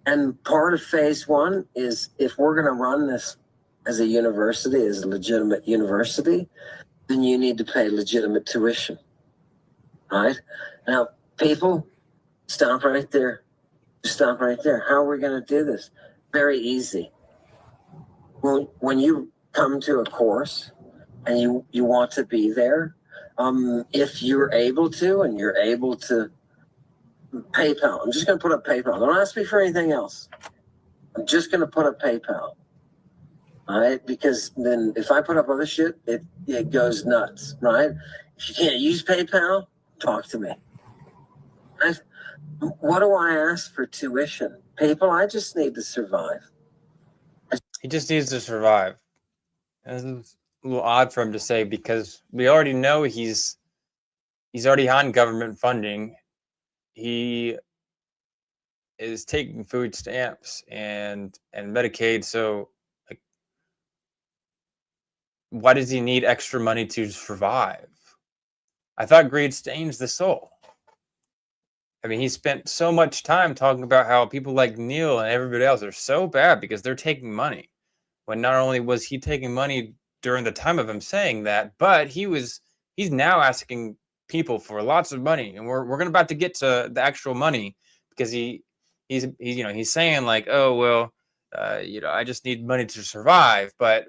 And part of phase one is if we're going to run this as a university, as a legitimate university, then you need to pay legitimate tuition, right? Now, people, stop right there. Stop right there. How are we going to do this? Very easy. When you come to a course and you want to be there, if you're able to and you're able to PayPal, I'm just going to put up PayPal. Don't ask me for anything else. I'm just going to put up PayPal. All right, because then if I put up other shit, it goes nuts, right? If you can't use PayPal, talk to me. What do I ask for tuition? People, I just need to survive. He just needs to survive. It's a little odd for him to say because we already know he's already on government funding. He is taking food stamps and Medicaid. So, like, why does he need extra money to survive? I thought greed stains the soul. I mean, he spent so much time talking about how people like Neil and everybody else are so bad because they're taking money. When not only was he taking money during the time of him saying that, but he's now asking people for lots of money, and we're gonna about to get to the actual money because he's saying like, oh well, I just need money to survive, but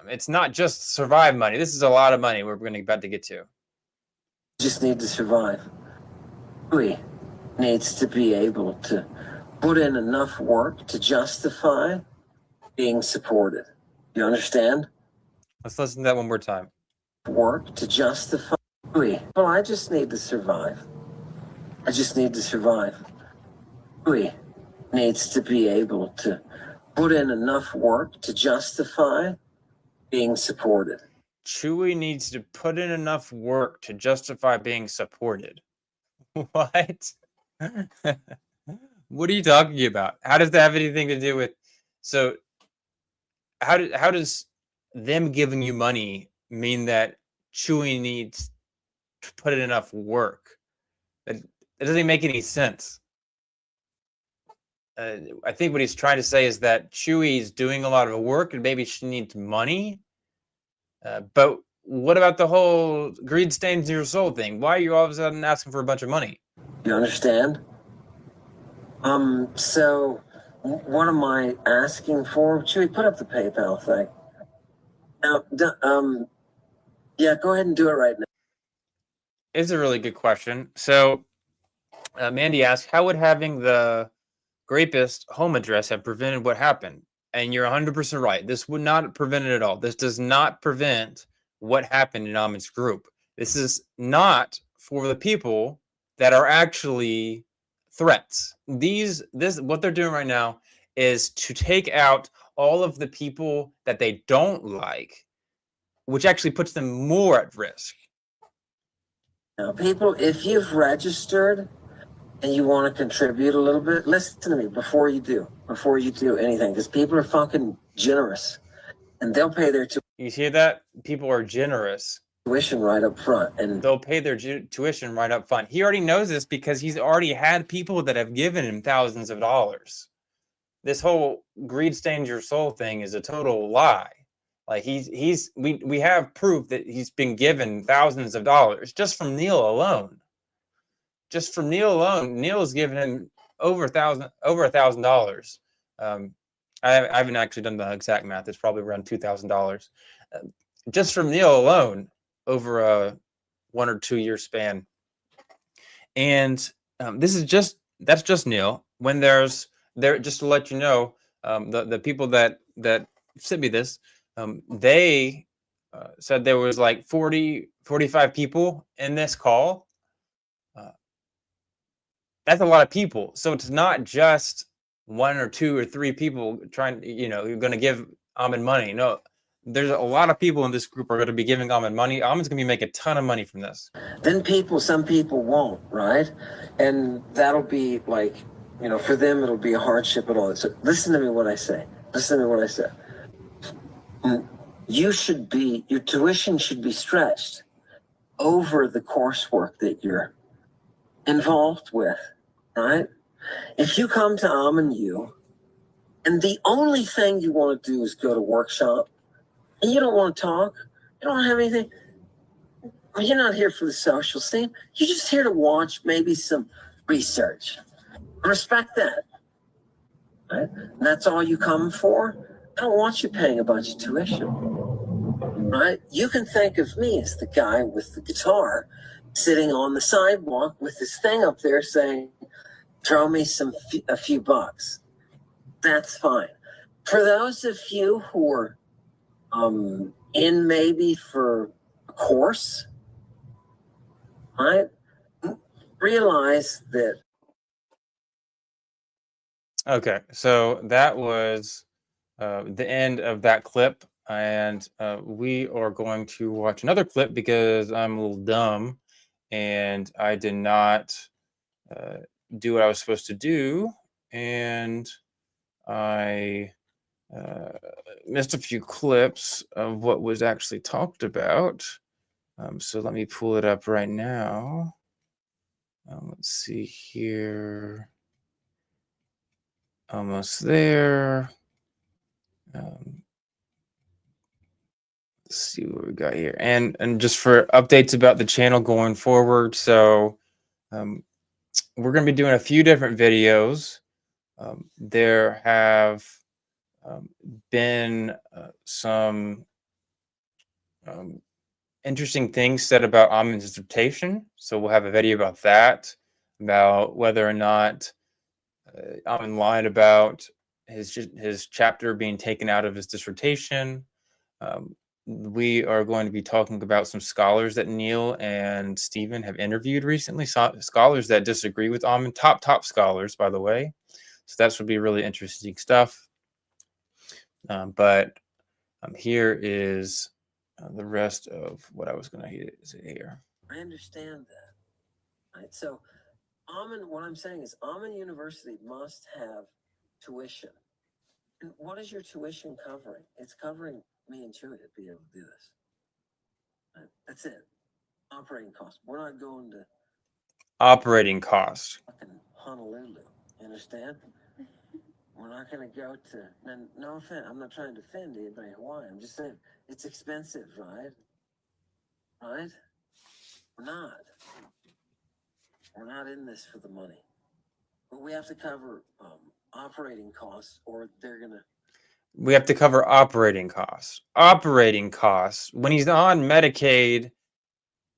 it's not just survive money. This is a lot of money we're gonna about to get to. Just need to survive. We needs to be able to put in enough work to justify being supported. You understand? Let's listen to that one more time. Work to justify. Well, I just need to survive. I just need to survive. We needs to be able to put in enough work to justify being supported. Chewie needs to put in enough work to justify being supported. What? What are you talking about? How does that have anything to do with? So, how does them giving you money mean that Chewie needs to put in enough work? That doesn't make any sense. I think what he's trying to say is that Chewie's doing a lot of work and maybe she needs money. But what about the whole greed stains your soul thing? Why are you all of a sudden asking for a bunch of money? You understand? So what am I asking for? Chewie, put up the PayPal thing. Now, yeah, go ahead and do it right now. It's a really good question. So, Mandy asked, how would having the rapist home address have prevented what happened? And you're 100% right. This would not prevent it at all. This does not prevent what happened in Ammon's group. This is not for the people that are actually threats. What they're doing right now is to take out all of the people that they don't like, which actually puts them more at risk. Now, people, if you've registered and you want to contribute a little bit, listen to me before you do anything, because people are fucking generous and they'll pay their You hear that? People are generous. Tuition right up front, and they'll pay their tuition right up front. He already knows this because he's already had people that have given him thousands of dollars. This whole greed stains your soul thing is a total lie. Like we have proof that he's been given thousands of dollars just from Neil alone. Just from Neil alone, Neil has given him over $1,000. I haven't actually done the exact math. It's probably around $2,000. Just from Neil alone, over a 1 or 2 year span. And that's just Neil. When just to let you know, the people that sent me this, they said there was like 45 people in this call. That's a lot of people. So it's not just 1 or 2 or 3 people trying, you're going to give Ammon money. No, there's a lot of people in this group are going to be giving Ammon money. Ammon's going to be making a ton of money from this. Then some people won't, right? And that'll be like, for them, it'll be a hardship and all that. So listen to me what I say. Listen to what I said. Your tuition should be stretched over the coursework that you're involved with, right? If you come to Ammon U and the only thing you want to do is go to workshop and you don't want to talk, you don't have anything, you're not here for the social scene, you're just here to watch maybe some research. Respect that, right? And that's all you come for. I don't want you paying a bunch of tuition, right? You can think of me as the guy with the guitar sitting on the sidewalk with this thing up there saying, throw me a few bucks. That's fine. For those of you who are in maybe for a course, I realize that. Okay, so that was the end of that clip, and we are going to watch another clip because I'm a little dumb and I did not uh, do what I was supposed to do, and I missed a few clips of what was actually talked about. So let me pull it up right now. Let's see here. Almost there. Let's see what we got here, and just for updates about the channel going forward. So we're going to be doing a few different videos. There have been some interesting things said about Ammon's dissertation. So we'll have a video about that, about whether or not Ammon lied about his chapter being taken out of his dissertation. We are going to be talking about some scholars that Neil and Stephen have interviewed recently, scholars that disagree with Ammon, top scholars, by the way. So that should be really interesting stuff. But here is the rest of what I was going to say here. I understand that. Right? So, what I'm saying is, Ammon University must have tuition. And what is your tuition covering? It's covering me and Chewy to be able to do this. Right? That's it. Operating costs. We're not going to operating costs. Honolulu. You understand? We're not going to go to. And no offense. I'm not trying to offend anybody in Hawaii. I'm just saying it's expensive, right? Right? We're not. We're not in this for the money. But we have to cover operating costs, or they're going to. We have to cover operating costs. Operating costs when he's on Medicaid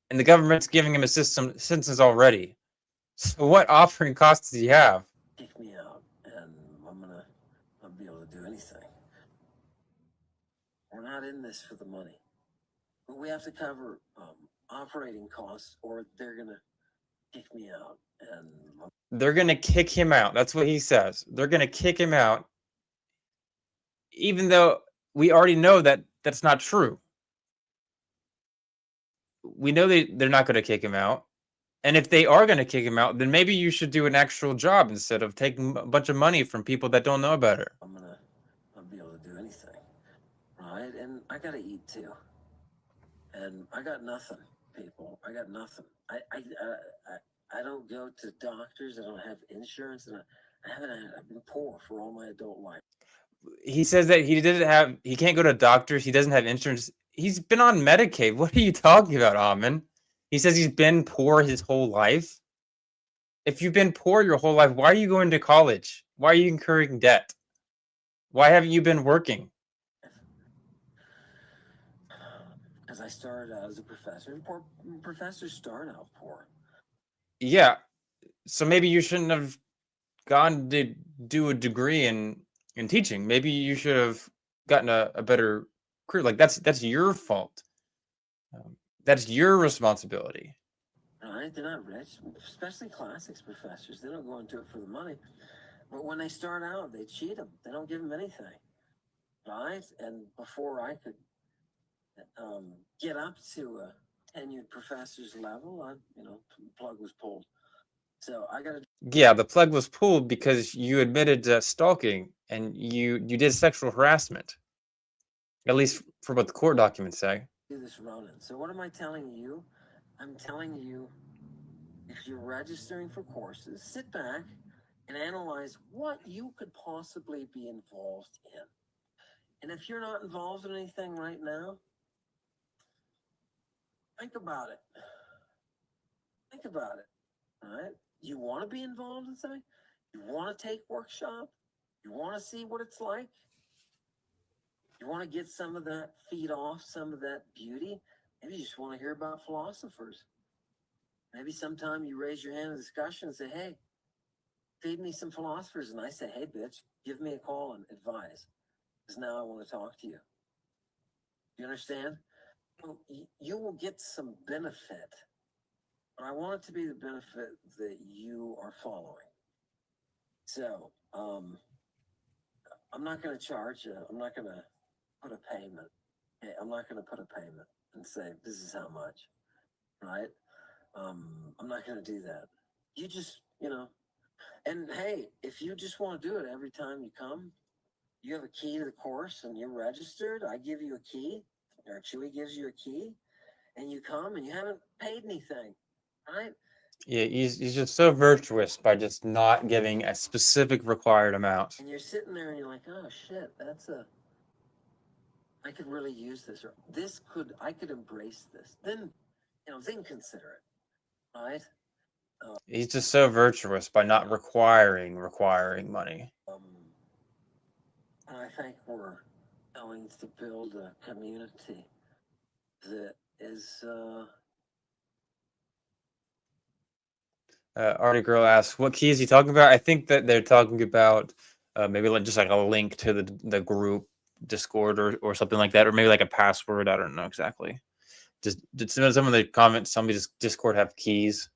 and the government's giving him assistance already. So what operating costs does he have? Kick me out, and I'm gonna not be able to do anything. We're not in this for the money. But we have to cover operating costs, or they're gonna kick me out, and they're gonna kick him out. That's what he says. They're gonna kick him out, even though we already know that that's not true. We know they're not going to kick him out. And if they are going to kick him out, then maybe you should do an actual job instead of taking a bunch of money from people that don't know better. I'm gonna not be able to do anything, right? And I gotta eat too. And I got nothing, people. I got nothing. I don't go to doctors. I don't have insurance, and I've been poor for all my adult life. He says that he can't go to doctors. He doesn't have insurance. He's been on Medicaid. What are you talking about, Ammon? He says he's been poor his whole life. If you've been poor your whole life, why are you going to college? Why are you incurring debt? Why haven't you been working? Because I started out as a professor, and poor professors start out poor. Yeah, so maybe you shouldn't have gone to do a degree in teaching. Maybe you should have gotten a better career. Like that's your fault. That's your responsibility. Right? They're not rich, especially classics professors. They don't go into it for the money. But when they start out, they cheat them. They don't give them anything. Right? And before I could get up to a tenured professor's level, plug was pulled. So I got to Yeah, the plug was pulled because you admitted to stalking and you did sexual harassment. At least for what the court documents say. Do this, Ronan. So what am I telling you? I'm telling you, if you're registering for courses, sit back and analyze what you could possibly be involved in. And if you're not involved in anything right now, think about it. Think about it. All right? You want to be involved in something? You want to take workshop? You want to see what it's like? You want to get some of that, feed off some of that beauty? Maybe you just want to hear about philosophers. Maybe sometime you raise your hand in discussion and say, hey, feed me some philosophers. And I say, hey, bitch, give me a call and advise. Because now I want to talk to you. You understand? You will get some benefit. But I want it to be the benefit that you are following. So, I'm not going to charge you. I'm not going to put a payment. Hey, I'm not going to put a payment and say, this is how much, right? I'm not going to do that. You just, and hey, if you just want to do it every time you come, you have a key to the course and you're registered. I give you a key, or Chewy gives you a key, and you come and you haven't paid anything, right? Yeah, he's just so virtuous by just not giving a specific required amount. And you're sitting there and you're like, oh shit, I could really use this, or I could embrace this. Then, then consider it, right? He's just so virtuous by not requiring money. And I think we're going to build a community that is. Artie Girl asks, "What key is he talking about?" I think that they're talking about maybe just like a link to the group Discord or something like that, or maybe like a password. I don't know exactly. Did some of the comments somebody's Discord have keys?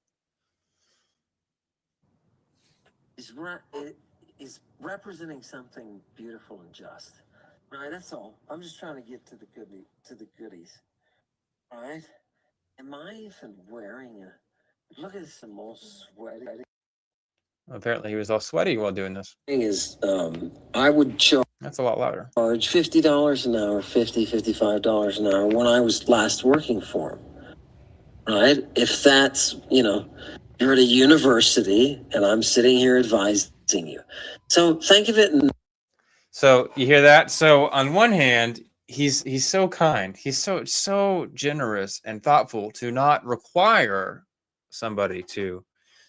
Is representing something beautiful and just, right? That's all. I'm just trying to get to the goodies, right? Am I even wearing a? Look at this, I'm all sweaty. Apparently, he was all sweaty while doing this. Is I would charge. That's a lot louder. Charge $50 an hour, $55 an hour when I was last working for him, right? If that's you're at a university and I'm sitting here advising you, so think of it. So you hear that? So on one hand, he's so kind, he's so generous and thoughtful to not require somebody to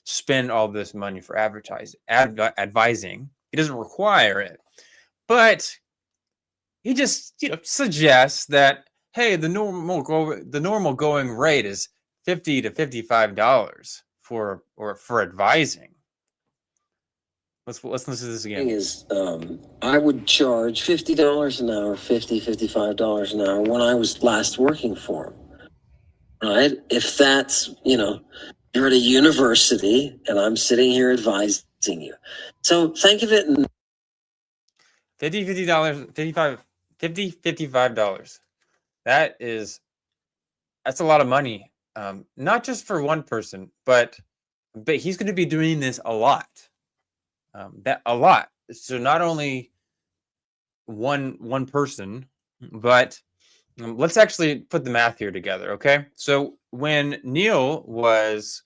spend all this money for advising. He doesn't require it, but he just suggests that, hey, the normal going rate is $50 to $55 for advising. Let's listen to this again. Is I would charge $50 an hour, $55 an hour when I was last working for him, right? If that's you're at a university and I'm sitting here advising you, so think of it. $55, $55. That's a lot of money. Not just for one person, but he's going to be doing this a lot. A lot. So not only one person, but let's actually put the math here together, okay? So when Neil was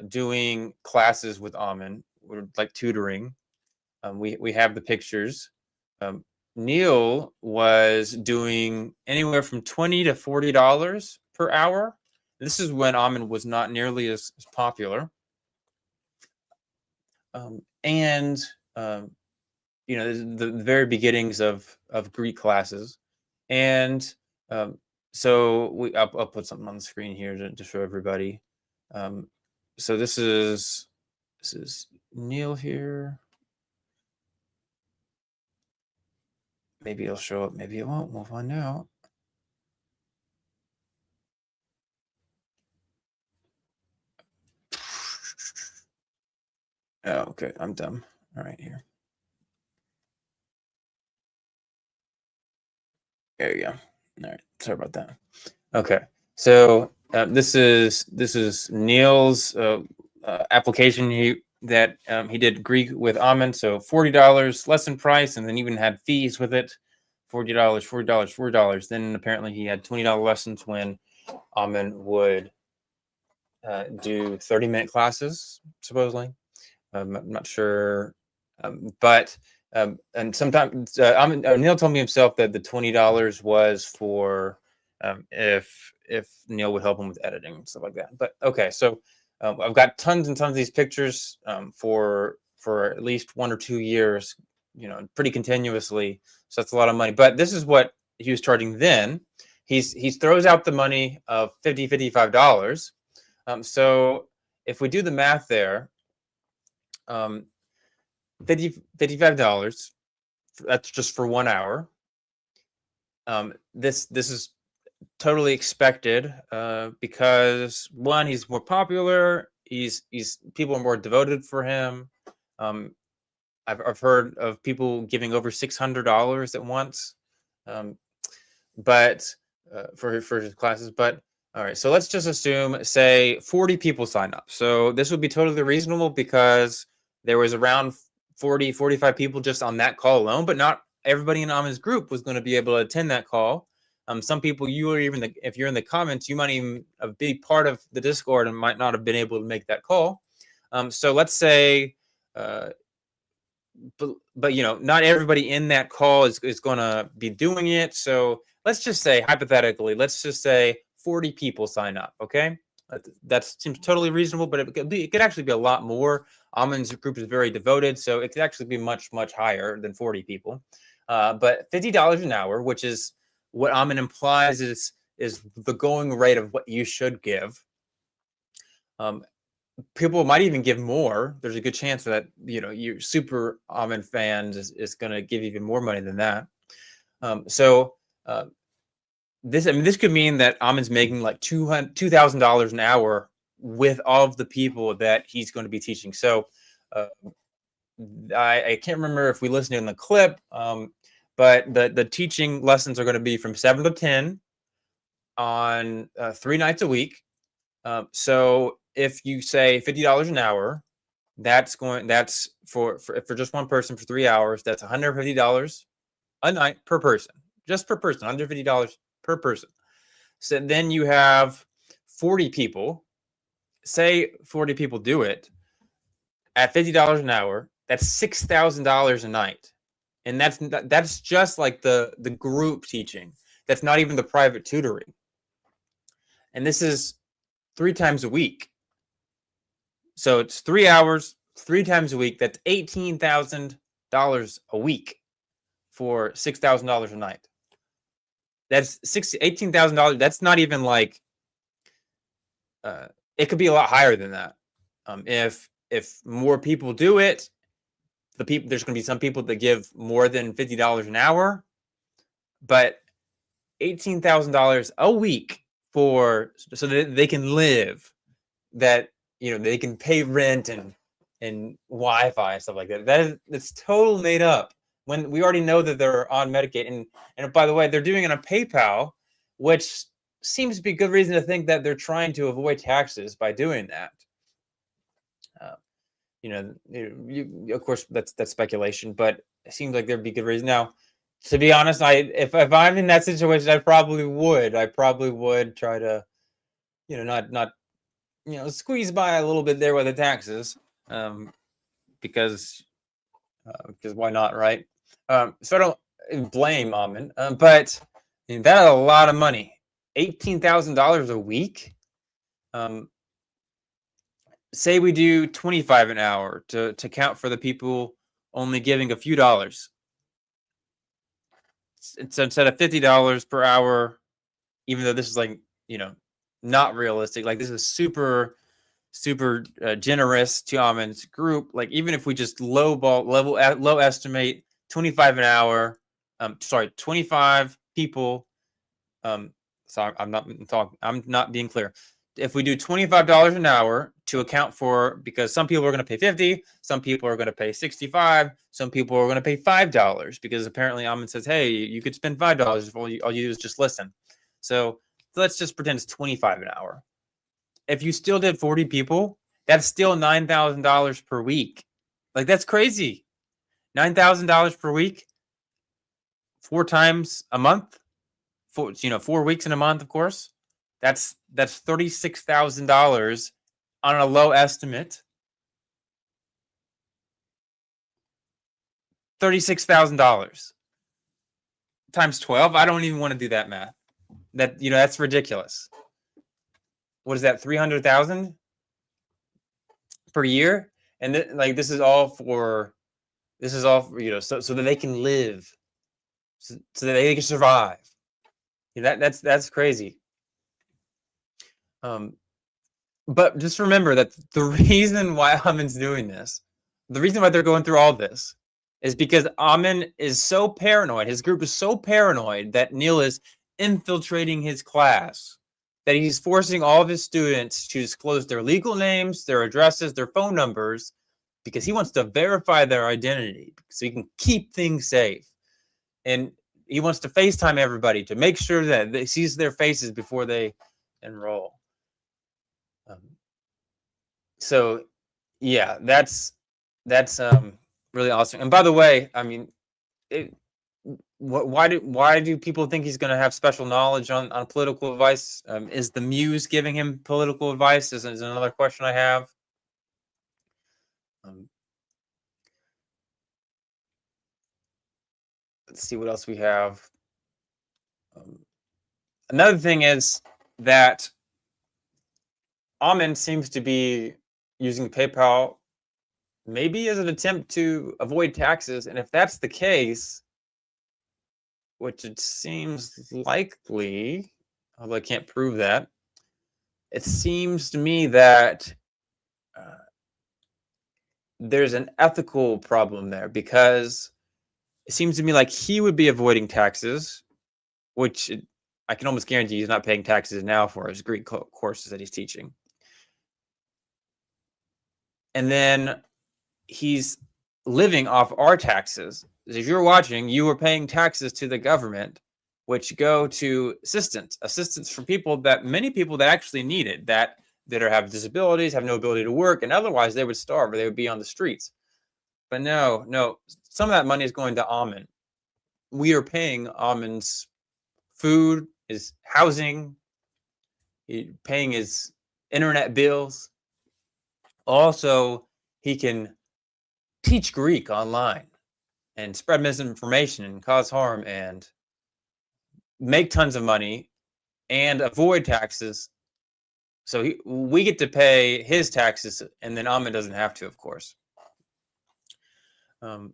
doing classes with Ammon, or like tutoring, we have the pictures. Neil was doing anywhere from $20 to $40 per hour. This is when Ammon was not nearly as popular. And the very beginnings of Greek classes, and so I'll put something on the screen here to show everybody. So this is Neil here. Maybe it'll show up, maybe it won't. We'll find out. Oh, okay, I'm dumb. All right, here. There you go. All right, sorry about that. Okay, so this is Neil's application. that he did Greek with Ammon, so $40 lesson price, and then even had fees with it. $40, $40, $40. Then apparently he had $20 lessons when Ammon would do 30-minute classes, supposedly. I'm not sure, but and sometimes Neil told me himself that the $20 was for if Neil would help him with editing and stuff like that. But okay, so I've got tons and tons of these pictures for at least 1 or 2 years, pretty continuously. So that's a lot of money. But this is what he was charging then. He throws out the money of $55. So if we do the math there, $55, that's just for 1 hour. This is totally expected because one, he's more popular. He's people are more devoted for him. I've heard of people giving over $600 at once, but for his classes. But all right, so let's just assume, say, 40 people sign up. So this would be totally reasonable because there was around 40, 45 people just on that call alone, but not everybody in Ammon's group was going to be able to attend that call. Some people, if you're in the comments, you might even be part of the Discord and might not have been able to make that call. So let's say, but not everybody in that call is going to be doing it. So let's just say, hypothetically, 40 people sign up. Okay, that seems totally reasonable, but it could actually be a lot more. Ammon's group is very devoted, so it could actually be much, much higher than 40 people. But $50 an hour, which is what Ammon implies is the going rate of what you should give. People might even give more. There's a good chance that your super Ammon fans is going to give even more money than that. This could mean that Ammon's making like $2,000 an hour with all of the people that he's going to be teaching. So I can't remember if we listened in the clip, but the teaching lessons are going to be from 7 to 10 on 3 nights a week. So if you say $50 an hour, that's for just one person for 3 hours. That's $150 a night per person, just per person, $150 per person. So then you have 40 people. Say 40 people do it at $50 an hour. That's $6,000 a night, and that's just like the group teaching. That's not even the private tutoring. And this is 3 times a week. So it's 3 hours, 3 times a week. That's $18,000 a week for $6,000 a night. That's $18,000. That's not even like. It could be a lot higher than that. If more people do it, there's going to be some people that give more than $50 an hour, but $18,000 a week so that they can live, that they can pay rent and Wi-Fi and stuff like that. It's total made up. When we already know that they're on Medicaid, and by the way, they're doing it on PayPal, which seems to be a good reason to think that they're trying to avoid taxes by doing that. Of course, that's speculation, but it seems like there'd be good reason. Now, to be honest, if I'm in that situation, I probably would try to, not squeeze by a little bit there with the taxes, because why not, right? So I don't blame Ammon, but that's a lot of money. $18,000 a week. Say we do 25 an hour to count for the people only giving a few dollars. It's instead of $50 per hour, even though this is not realistic. Like, this is super generous to Ammon's group. Like, even if we just low estimate 25 an hour, 25 people. Sorry, I'm not being clear. If we do $25 an hour to account for, because some people are going to pay 50, some people are going to pay 65, some people are going to pay $5, because apparently Ammon says, hey, you could spend $5 if all you do is just listen. So let's just pretend it's 25 an hour. If you still did 40 people, That's still $9,000 per week. Like, that's crazy. $9,000 per week, 4 times a month, 4 weeks in a month, of course. That's $36,000 on a low estimate. $36,000 times 12. I don't even want to do that math. That's ridiculous. What is that? 300,000 per year, and this is all for so that they can live, so that they can survive. That's crazy. But just remember that the reason why Ammon's doing this, the reason why they're going through all this, is because Ammon is so paranoid. His group is so paranoid that Neil is infiltrating his class, that he's forcing all of his students to disclose their legal names, their addresses, their phone numbers, because he wants to verify their identity so he can keep things safe. And he wants to FaceTime everybody to make sure that they sees their faces before they enroll. So yeah, that's really awesome. And by the way, I mean, why do people think he's going to have special knowledge on political advice? Is the Muse giving him political advice? Is another question I have. Let's see what else we have. Another thing is that Ammon seems to be using PayPal maybe as an attempt to avoid taxes. And if that's the case, which it seems likely, although I can't prove that, it seems to me that there's an ethical problem there, because it seems to me like he would be avoiding taxes, which I can almost guarantee he's not paying taxes now for his Greek courses that he's teaching. And then he's living off our taxes. If you're watching, you are paying taxes to the government, which go to assistance for many people that actually need it, that have disabilities, have no ability to work, and otherwise they would starve or they would be on the streets. But no, some of that money is going to Ammon. We are paying Ammon's food, his housing, paying his internet bills. Also, he can teach Greek online and spread misinformation and cause harm and make tons of money and avoid taxes. So we get to pay his taxes, and then Ammon doesn't have to, of course. I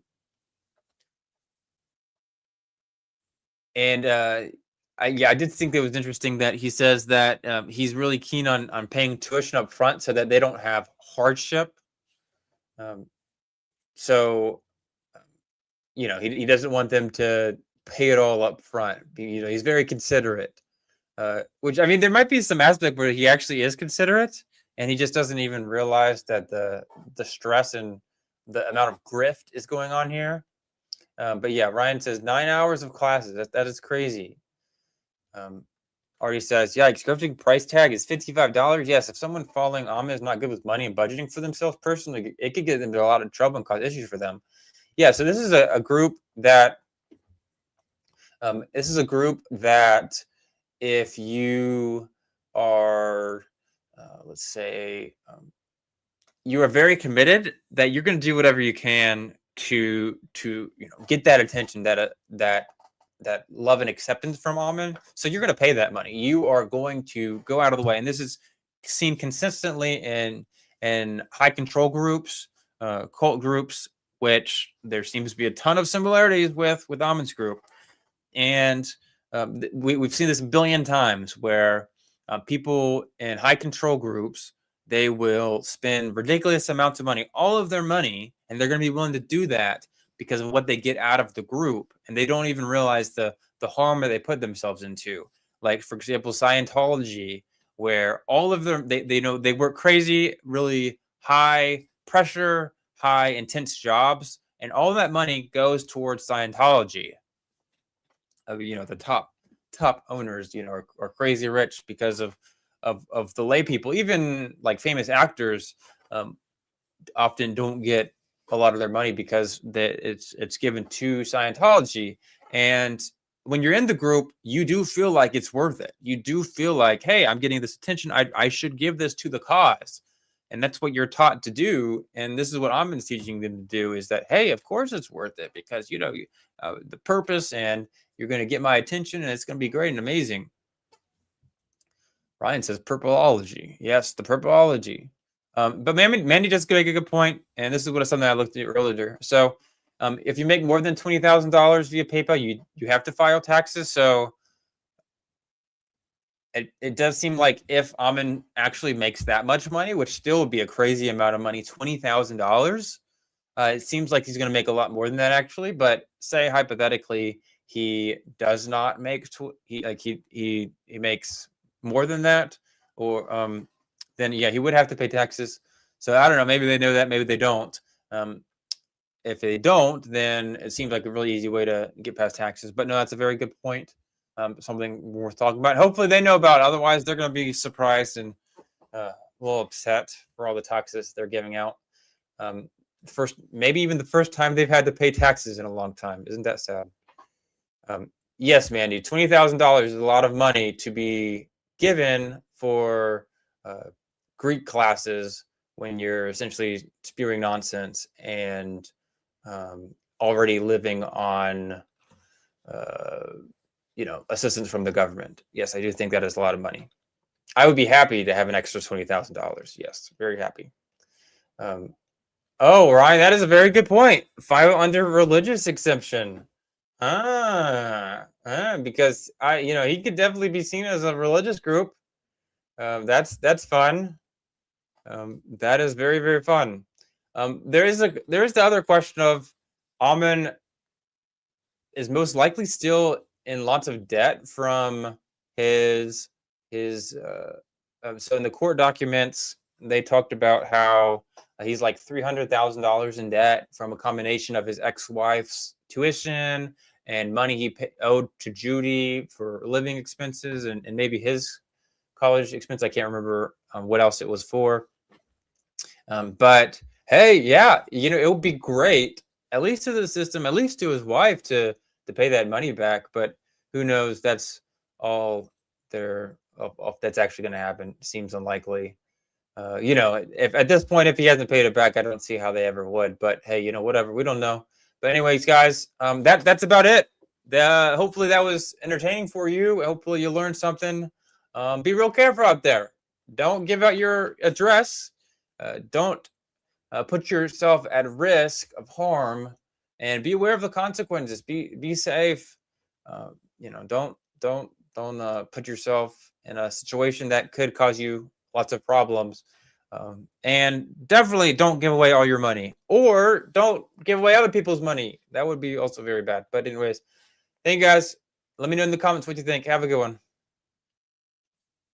did think it was interesting that he says that he's really keen on paying tuition up front so that they don't have hardship. So he doesn't want them to pay it all up front. He's very considerate. Which, I mean, there might be some aspect where he actually is considerate, and he just doesn't even realize that the stress and the amount of grift is going on here. But yeah, Ryan says 9 hours of classes. That is crazy. Artie says, yikes, grifting price tag is $55. Yes, if someone following Ammon is not good with money and budgeting for themselves personally, it could get them into a lot of trouble and cause issues for them. Yeah, so this is a group that if you are, let's say, you are very committed, that you're going to do whatever you can to get that attention, that love and acceptance from Ammon. So you're going to pay that money. You are going to go out of the way, and this is seen consistently in high control groups, cult groups, which there seems to be a ton of similarities with Ammon's group. And we've seen this a billion times where people in high control groups, they will spend ridiculous amounts of money, all of their money, and they're going to be willing to do that because of what they get out of the group, and they don't even realize the harm that they put themselves into. Like, for example, Scientology, where all of them, they work crazy, really high pressure, high intense jobs, and all of that money goes towards Scientology. The top owners, are crazy rich because of the lay people. Even like famous actors um, often don't get a lot of their money because it's given to Scientology. And when you're in the group, you do feel like it's worth it. You do feel like, hey, I'm getting this attention. I should give this to the cause. And that's what you're taught to do. And this is what I'm teaching them to do is that, hey, of course it's worth it because, the purpose and you're going to get my attention and it's going to be great and amazing. Ryan says purpleology. Yes, the purpleology. But Mandy does make a good point, and this is something I looked at earlier. So, if you make more than $20,000 via PayPal, you have to file taxes. So, it does seem like if Ammon actually makes that much money, which still would be a crazy amount of money, $20,000. It seems like he's going to make a lot more than that actually. But say hypothetically he does not make he makes more than that, or then yeah, he would have to pay taxes. So I don't know. Maybe they know that. Maybe they don't. If they don't, then it seems like a really easy way to get past taxes. But no, that's a very good point. Something worth talking about. Hopefully they know about it. Otherwise, they're going to be surprised and a little upset for all the taxes they're giving out. Maybe even the first time they've had to pay taxes in a long time. Isn't that sad? Yes, Mandy, $20,000 is a lot of money to be given for Greek classes when you're essentially spewing nonsense and already living on assistance from the government. Yes, I do think that is a lot of money. I would be happy to have an extra $20,000. Yes, very happy. Oh, Ryan, that is a very good point. File under religious exemption. Because he could definitely be seen as a religious group. That's fun. That is very, very fun. There is the other question of Ammon is most likely still in lots of debt from his so in the court documents they talked about how he's like $300,000 in debt from a combination of his ex-wife's tuition and money he owed to Judy for living expenses and maybe his college expense. I can't remember what else it was for. But hey, yeah, it would be great, at least to the system, at least to his wife to pay that money back. But who knows? That's all there. If that's actually going to happen, seems unlikely. If at this point, if he hasn't paid it back, I don't see how they ever would. But hey, whatever. We don't know. But anyways, guys, that's about it. Hopefully that was entertaining for you. Hopefully you learned something. Be real careful out there. Don't give out your address. Don't put yourself at risk of harm, and be aware of the consequences. Be safe. Don't put yourself in a situation that could cause you lots of problems. And definitely don't give away all your money, or don't give away other people's money. That would be also very bad. But anyways, thank you guys. Let me know in the comments what you think. Have a good one.